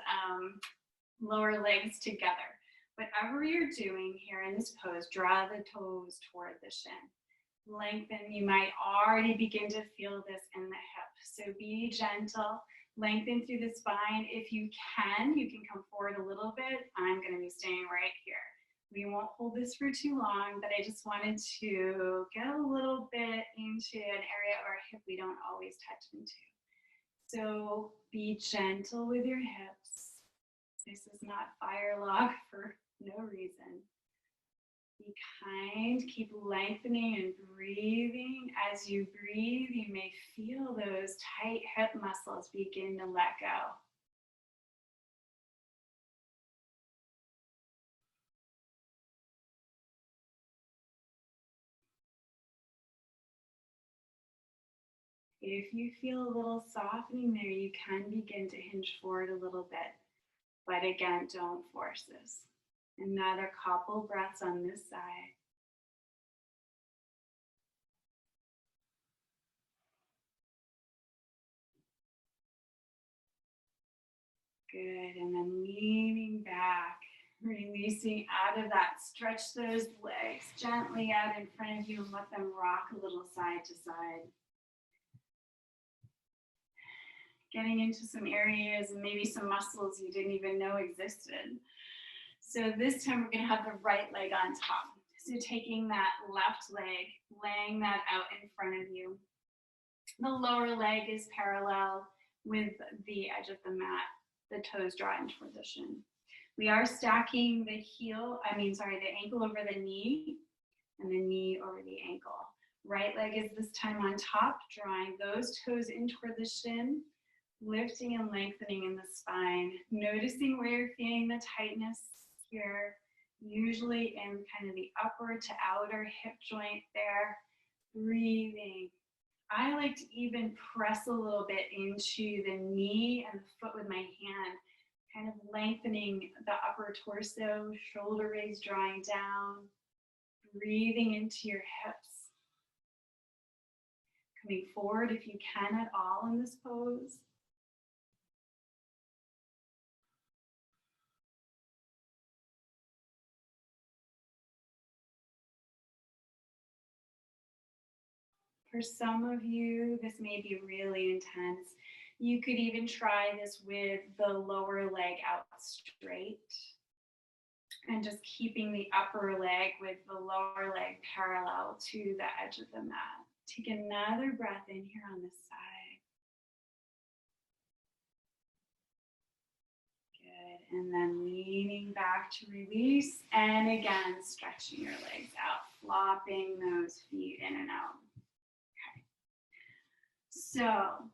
lower legs together. Whatever you're doing here in this pose, draw the toes toward the shin. Lengthen. You might already begin to feel this in the hip. So be gentle. Lengthen through the spine. If you can come forward a little bit. I'm going to be staying right here. We won't hold this for too long, but I just wanted to get a little bit into an area of our hip we don't always touch into. So be gentle with your hips. This is not fire log for no reason. Be kind, keep lengthening and breathing. As you breathe, you may feel those tight hip muscles begin to let go. If you feel a little softening there, you can begin to hinge forward a little bit. But again, don't force this. Another couple breaths on this side. Good, and then leaning back, releasing out of that. Stretch those legs gently out in front of you and let them rock a little side to side. Getting into some areas and maybe some muscles you didn't even know existed. So this time we're going to have the right leg on top. So taking that left leg, laying that out in front of you. The lower leg is parallel with the edge of the mat. The toes draw into position. We are stacking the ankle over the knee and the knee over the ankle. Right leg is this time on top, drawing those toes in toward the shin, lifting and lengthening in the spine, noticing where you're feeling the tightness here, usually in kind of the upper to outer hip joint there. Breathing. I like to even press a little bit into the knee and the foot with my hand, kind of lengthening the upper torso, shoulder raise drawing down, breathing into your hips. Coming forward if you can at all in this pose. For some of you, this may be really intense. You could even try this with the lower leg out straight and just keeping the upper leg with the lower leg parallel to the edge of the mat. Take another breath in here on this side. Good. And then leaning back to release. And again, stretching your legs out, flopping those feet in and out. Okay. So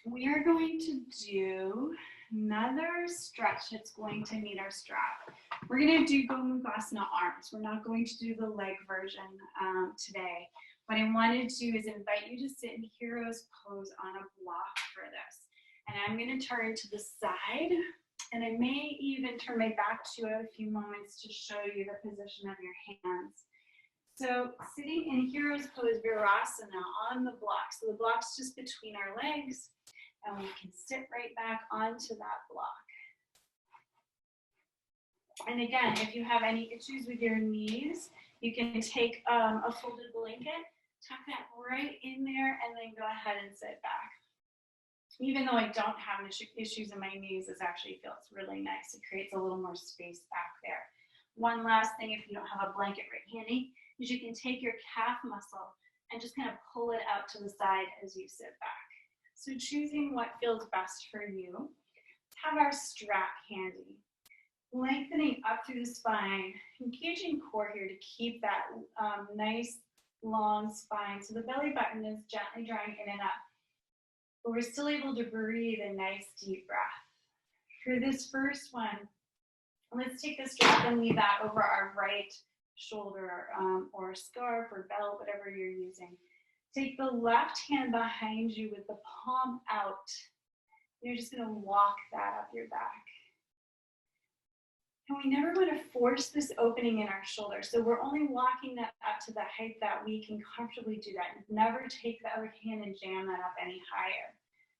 we are going to do another stretch that's going to meet our strap. We're going to do Gomukhasana arms. We're not going to do the leg version today. What I want to do is invite you to sit in hero's pose on a block for this. And I'm going to turn to the side, and I may even turn my back to you a few moments to show you the position of your hands. So sitting in hero's pose, Virasana, on the block. So the block's just between our legs, and we can sit right back onto that block. And again, if you have any issues with your knees, you can take a folded blanket, tuck that right in there, and then go ahead and sit back. Even though I don't have issues in my knees, this actually feels really nice. It creates a little more space back there. One last thing, if you don't have a blanket right handy, is you can take your calf muscle and just kind of pull it out to the side as you sit back. So choosing what feels best for you. Let's have our strap handy. Lengthening up through the spine, engaging core here to keep that nice long spine. So the belly button is gently drawing in and up, but we're still able to breathe a nice deep breath. For this first one, let's take the strap and leave that over our right shoulder or scarf or belt, whatever you're using. Take the left hand behind you with the palm out. You're just going to walk that up your back. And we never want to force this opening in our shoulder. So we're only walking that up to the height that we can comfortably do that. Never take the other hand and jam that up any higher.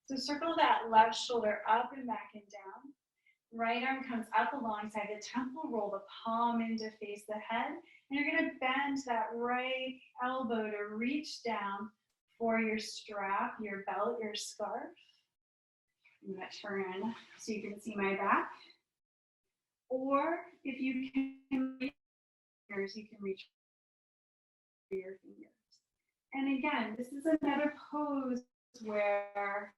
So circle that left shoulder up and back and down. Right arm comes up alongside the temple, roll the palm in to face the head. And you're going to bend that right elbow to reach down for your strap, your belt, your scarf. I'm going to turn so you can see my back. Or if you can reach fingers, you can reach for your fingers. And again, this is another pose where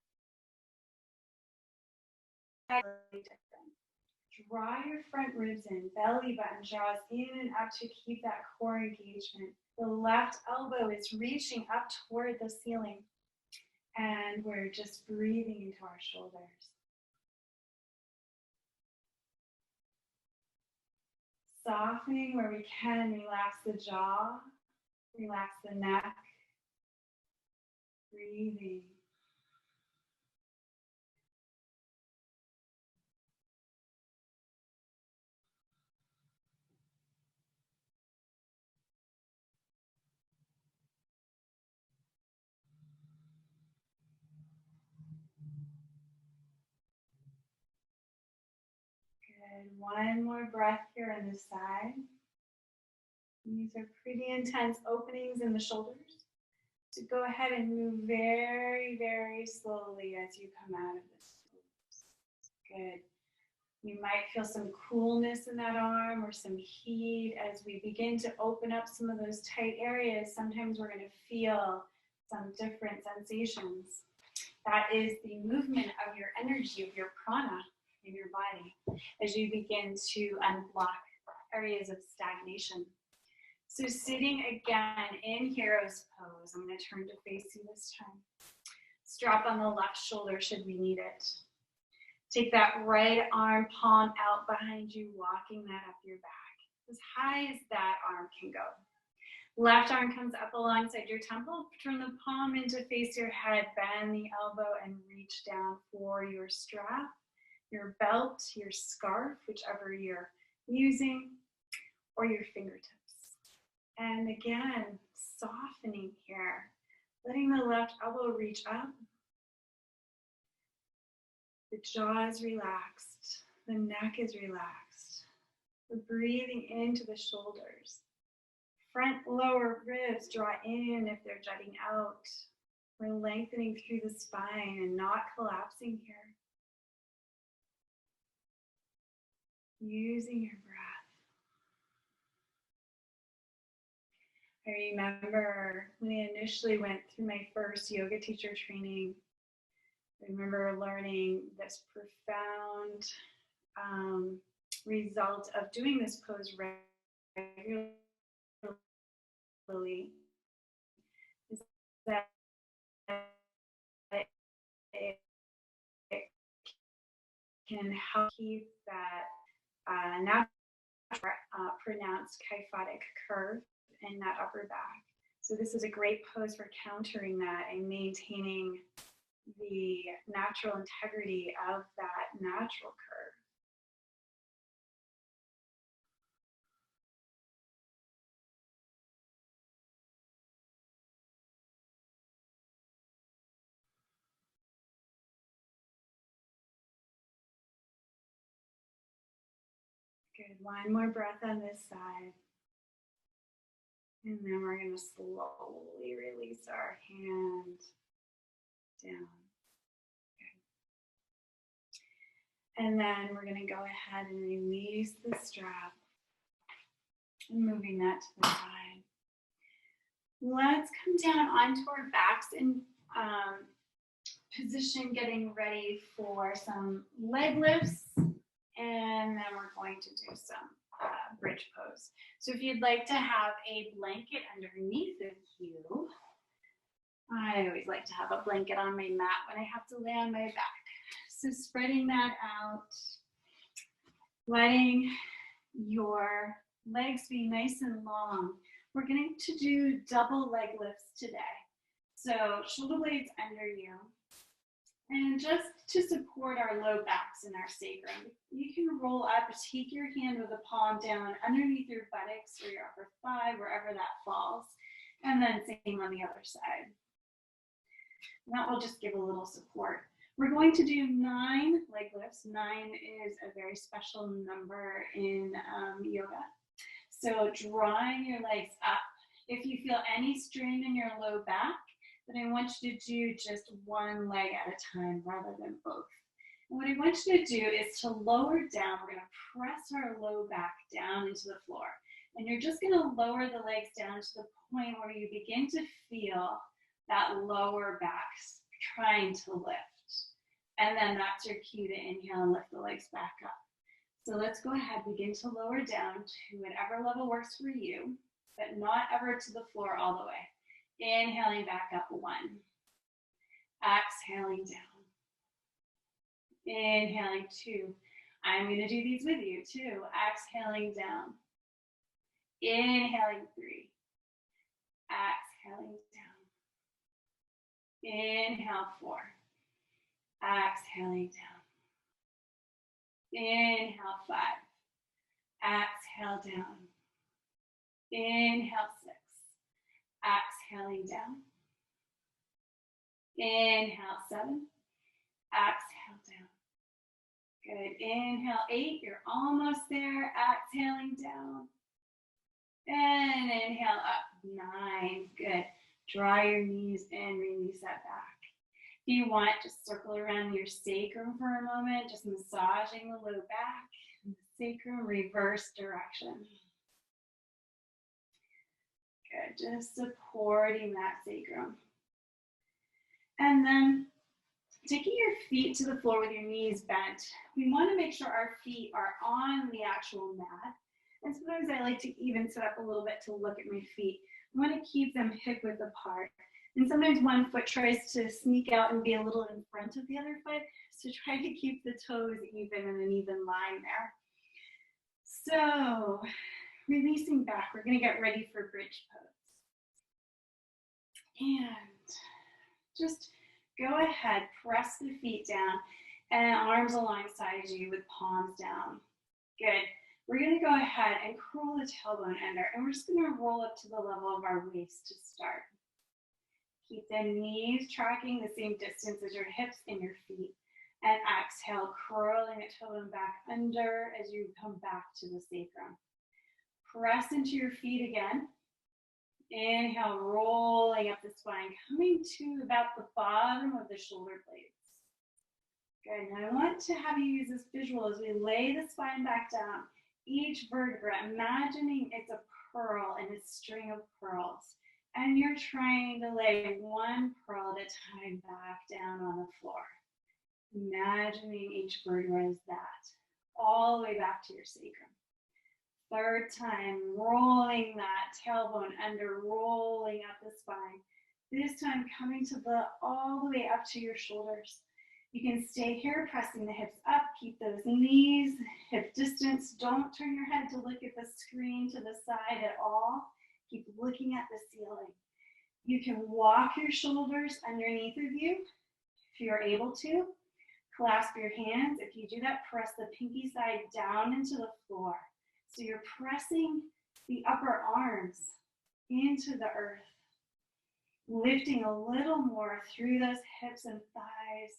draw your front ribs in, belly button draws in and up to keep that core engagement. The left elbow is reaching up toward the ceiling, and we're just breathing into our shoulders. Softening where we can, relax the jaw, relax the neck, breathing. Good. One more breath here on this side. These are pretty intense openings in the shoulders. So go ahead and move very, very slowly as you come out of this pose. Good. You might feel some coolness in that arm or some heat as we begin to open up some of those tight areas. Sometimes we're going to feel some different sensations. That is the movement of your energy, of your prana in your body as you begin to unblock areas of stagnation. So sitting again in hero's pose, I'm going to turn to face you this time. Strap on the left shoulder should we need it. Take that right arm, palm out behind you, walking that up your back, as high as that arm can go. Left arm comes up alongside your temple. Turn the palm in to face your head, bend the elbow, and reach down for your strap, your belt, your scarf, whichever you're using, or your fingertips. And again, softening here, letting the left elbow reach up. The jaw is relaxed, the neck is relaxed. We're breathing into the shoulders. front lower ribs draw in if they're jutting out. We're lengthening through the spine and not collapsing here. Using your breath. I remember when I initially went through my first yoga teacher training, I remember learning this profound result of doing this pose regularly is that it can help keep that natural pronounced kyphotic curve in that upper back. So this is a great pose for countering that and maintaining the natural integrity of that natural curve. Good, one more breath on this side. And then we're going to slowly release our hand down. Okay. And then we're going to go ahead and release the strap. And moving that to the side. Let's come down onto our backs and position, getting ready for some leg lifts. And then we're going to do some bridge pose. So if you'd like to have a blanket underneath of you, I always like to have a blanket on my mat when I have to lay on my back. So spreading that out, letting your legs be nice and long. We're going to do double leg lifts today. So shoulder blades under you. And just to support our low backs and our sacrum, you can roll up, take your hand with the palm down underneath your buttocks or your upper thigh, wherever that falls, and then same on the other side. And that will just give a little support. We're going to do 9 leg lifts. 9 is a very special number in yoga. So drawing your legs up. If you feel any strain in your low back, then I want you to do just one leg at a time rather than both. And what I want you to do is to lower down. We're going to press our low back down into the floor. And you're just going to lower the legs down to the point where you begin to feel that lower back trying to lift. And then that's your cue to inhale and lift the legs back up. So let's go ahead, begin to lower down to whatever level works for you, but not ever to the floor all the way. Inhaling back up 1. Exhaling down. Inhaling 2. I'm going to do these with you too. Exhaling down. Inhaling 3. Exhaling down. Inhale 4. Exhaling down. Inhale 5. Exhale down. Inhale 6. Exhaling down. Inhale 7. Exhale down. Good. Inhale 8. You're almost there. Exhaling down. And inhale up. 9. Good. Draw your knees in. Release that back. If you want, just circle around your sacrum for a moment. Just massaging the low back. And the sacrum, reverse direction. Good, just supporting that sacrum. And then taking your feet to the floor with your knees bent. We want to make sure our feet are on the actual mat. And sometimes I like to even sit up a little bit to look at my feet. I want to keep them hip width apart. And sometimes one foot tries to sneak out and be a little in front of the other foot. So try to keep the toes even in an even line there. So releasing back, we're going to get ready for bridge pose. And just go ahead, press the feet down and arms alongside you with palms down. Good. We're going to go ahead and curl the tailbone under, and we're just going to roll up to the level of our waist to start. Keep the knees tracking the same distance as your hips and your feet. And exhale, curling the tailbone back under as you come back to the sacrum. Press into your feet again. Inhale, rolling up the spine, coming to about the bottom of the shoulder blades. Good. Now I want to have you use this visual as we lay the spine back down. Each vertebra, imagining it's a pearl and a string of pearls. And you're trying to lay one pearl at a time back down on the floor. Imagining each vertebra as that, all the way back to your sacrum. Third time, rolling that tailbone under, rolling up the spine. This time coming to all the way up to your shoulders. You can stay here, pressing the hips up, keep those knees hip distance. Don't turn your head to look at the screen to the side at all. Keep looking at the ceiling. You can walk your shoulders underneath of you if you're able to. Clasp your hands. If you do that, press the pinky side down into the floor. So you're pressing the upper arms into the earth, lifting a little more through those hips and thighs,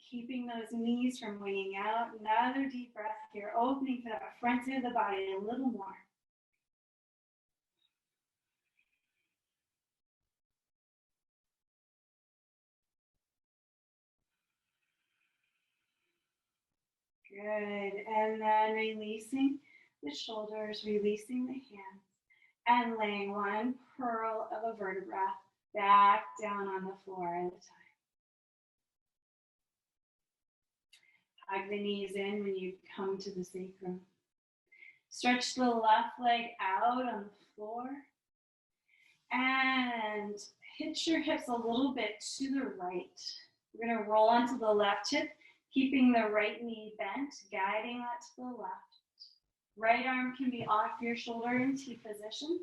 keeping those knees from winging out. Another deep breath here, opening for that front side of the body a little more. Good, and then releasing the shoulders, releasing the hands, and laying one pearl of a vertebra back down on the floor at a time. Hug the knees in when you come to the sacrum. Stretch the left leg out on the floor, and hitch your hips a little bit to the right. We're going to roll onto the left hip, keeping the right knee bent, guiding that to the left. Right arm can be off your shoulder in T position.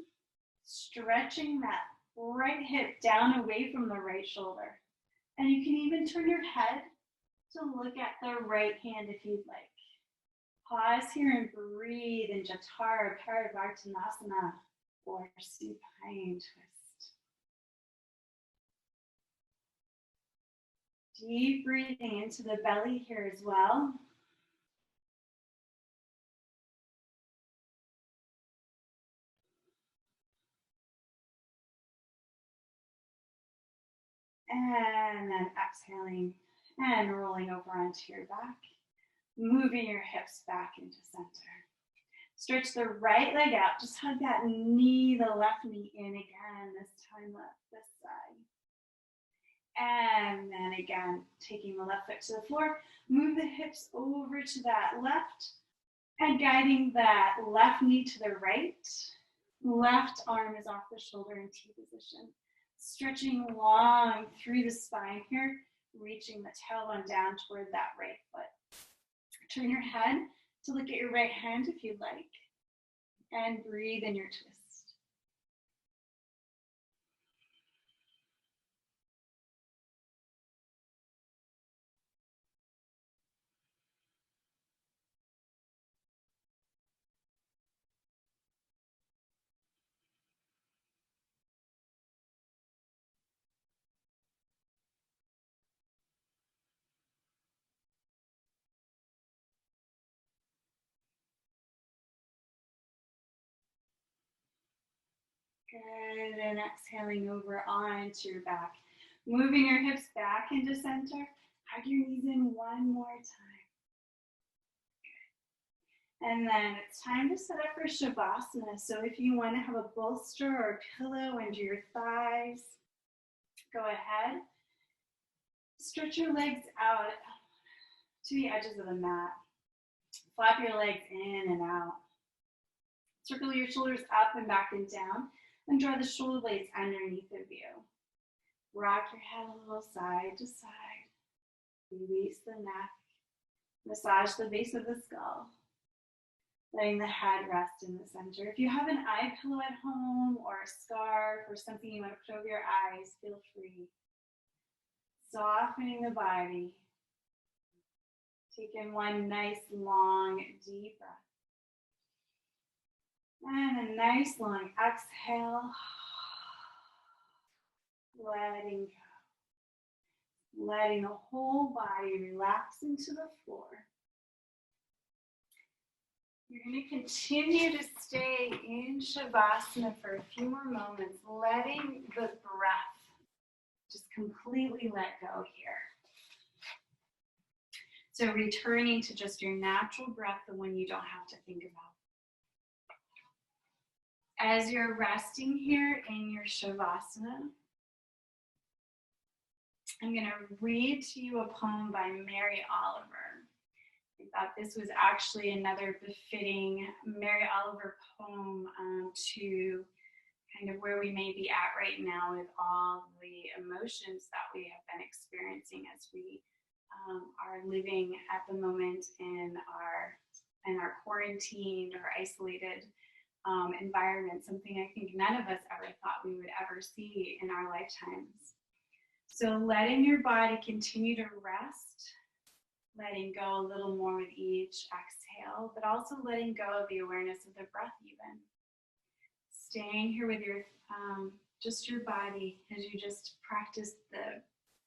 Stretching that right hip down away from the right shoulder. And you can even turn your head to look at the right hand if you'd like. Pause here and breathe in Jatara Parivartanasana or supine twist. Deep breathing into the belly here as well. And then exhaling and rolling over onto your back. Moving your hips back into center. Stretch the right leg out. Just hug that knee, the left knee in again. This time left this side. And then again, taking the left foot to the floor. Move the hips over to that left and guiding that left knee to the right. Left arm is off the shoulder in T position. Stretching long through the spine here, reaching the tailbone down toward that right foot. Turn your head to look at your right hand if you'd like, and breathe in your twist. Good, and exhaling over onto your back. Moving your hips back into center. Hug your knees in one more time. Good. And then it's time to set up for Shavasana. So if you want to have a bolster or a pillow under your thighs, go ahead. Stretch your legs out to the edges of the mat. Flap your legs in and out. Circle your shoulders up and back and down, and draw the shoulder blades underneath of you. Rock your head a little side to side. Release the neck. Massage the base of the skull. Letting the head rest in the center. If you have an eye pillow at home or a scarf or something you want to put over your eyes, feel free. Softening the body. Take in one nice, long, deep breath. And a nice, long exhale. Letting go. Letting the whole body relax into the floor. You're going to continue to stay in Shavasana for a few more moments, letting the breath just completely let go here. So returning to just your natural breath, the one you don't have to think about. As you're resting here in your Shavasana, I'm going to read to you a poem by Mary Oliver. I thought this was actually another befitting Mary Oliver poem to kind of where we may be at right now with all the emotions that we have been experiencing as we are living at the moment in our quarantined or isolated environment, something I think none of us ever thought we would ever see in our lifetimes. So letting your body continue to rest, letting go a little more with each exhale, but also letting go of the awareness of the breath even. Staying here with your just your body as you just practice the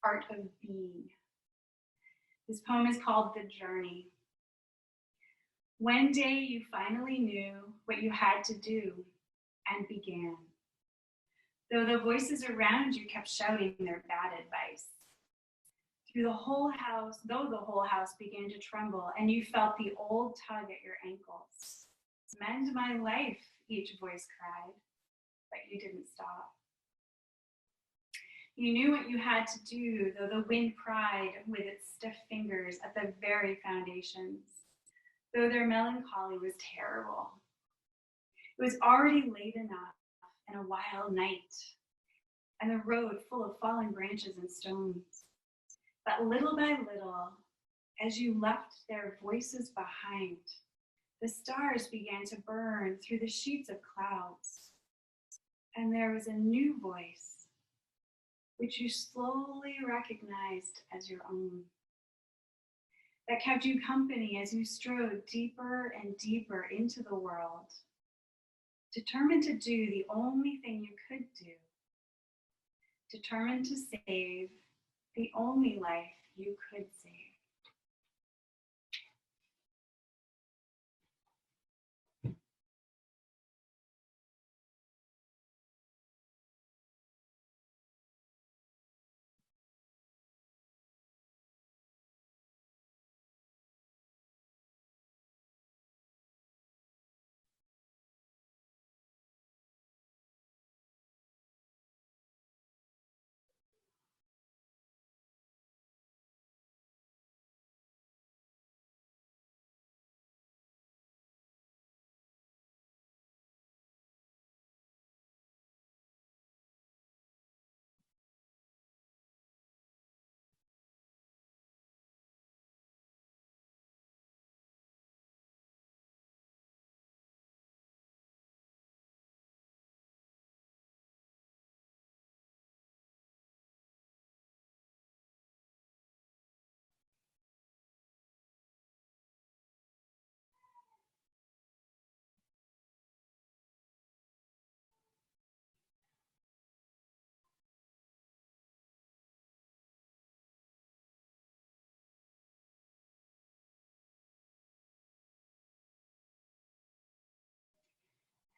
art of being. This poem is called The Journey. One day you finally knew what you had to do and began. Though the voices around you kept shouting their bad advice. Though the whole house began to tremble and you felt the old tug at your ankles. Mend my life, each voice cried, but you didn't stop. You knew what you had to do, though the wind pried with its stiff fingers at the very foundations, though their melancholy was terrible. It was already late enough and a wild night, and the road full of fallen branches and stones. But little by little, as you left their voices behind, the stars began to burn through the sheets of clouds, and there was a new voice, which you slowly recognized as your own, that kept you company as you strode deeper and deeper into the world, determined to do the only thing you could do, determined to save the only life you could save.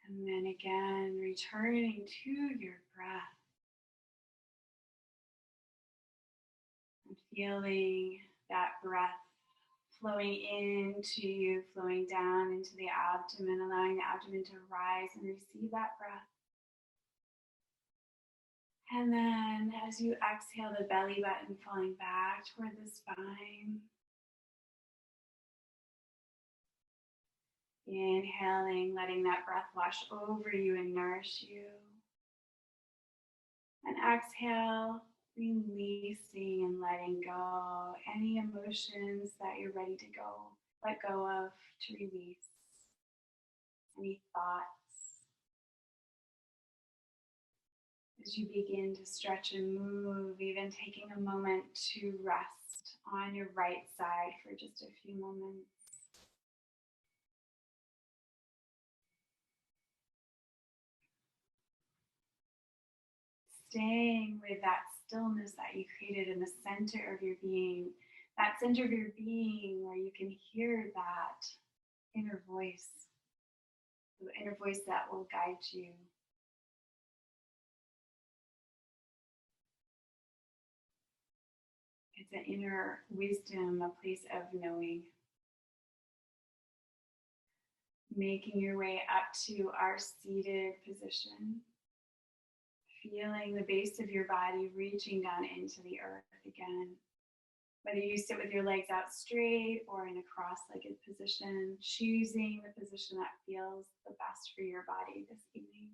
And then again, returning to your breath and feeling that breath flowing into you, flowing down into the abdomen, allowing the abdomen to rise and receive that breath. And then as you exhale, the belly button falling back toward the spine. Inhaling, letting that breath wash over you and nourish you. And exhale, releasing and letting go any emotions that you're ready to let go of, to release. Any thoughts. As you begin to stretch and move, even taking a moment to rest on your right side for just a few moments. Staying with that stillness that you created in the center of your being, that center of your being where you can hear that inner voice, the inner voice that will guide you. It's an inner wisdom, a place of knowing. Making your way up to our seated position. Feeling the base of your body reaching down into the earth again. Whether you sit with your legs out straight or in a cross-legged position, choosing the position that feels the best for your body this evening.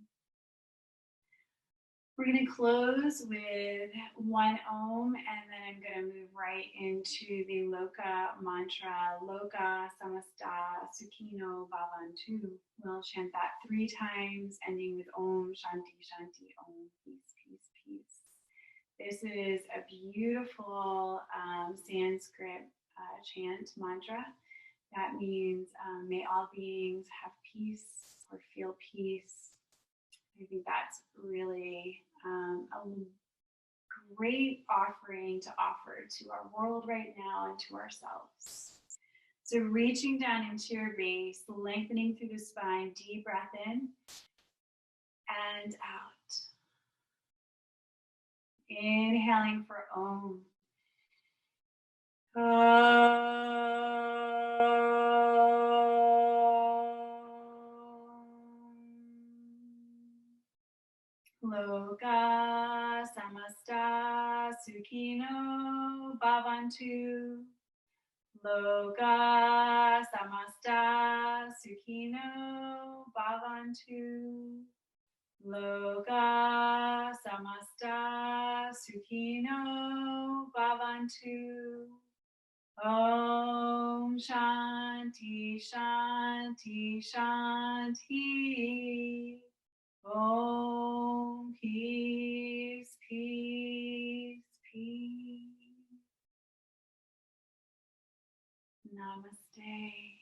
We're going to close with one Om, and then I'm going to move right into the Loka mantra, Loka Samasta Sukhino Bhavantu. We'll chant that 3 times, ending with Om Shanti Shanti Om, peace, peace, peace. This is a beautiful Sanskrit chant mantra. That means may all beings have peace or feel peace. I think that's really a great offering to offer to our world right now and to ourselves. So reaching down into your base, lengthening through the spine, deep breath in and out. Inhaling for Om. Loka Samasta Sukhino Bhavantu. Loka Samasta Sukhino Bhavantu. Loka Samasta Sukhino Bhavantu. Om Shanti Shanti Shanti. Om peace, peace, peace. Namaste.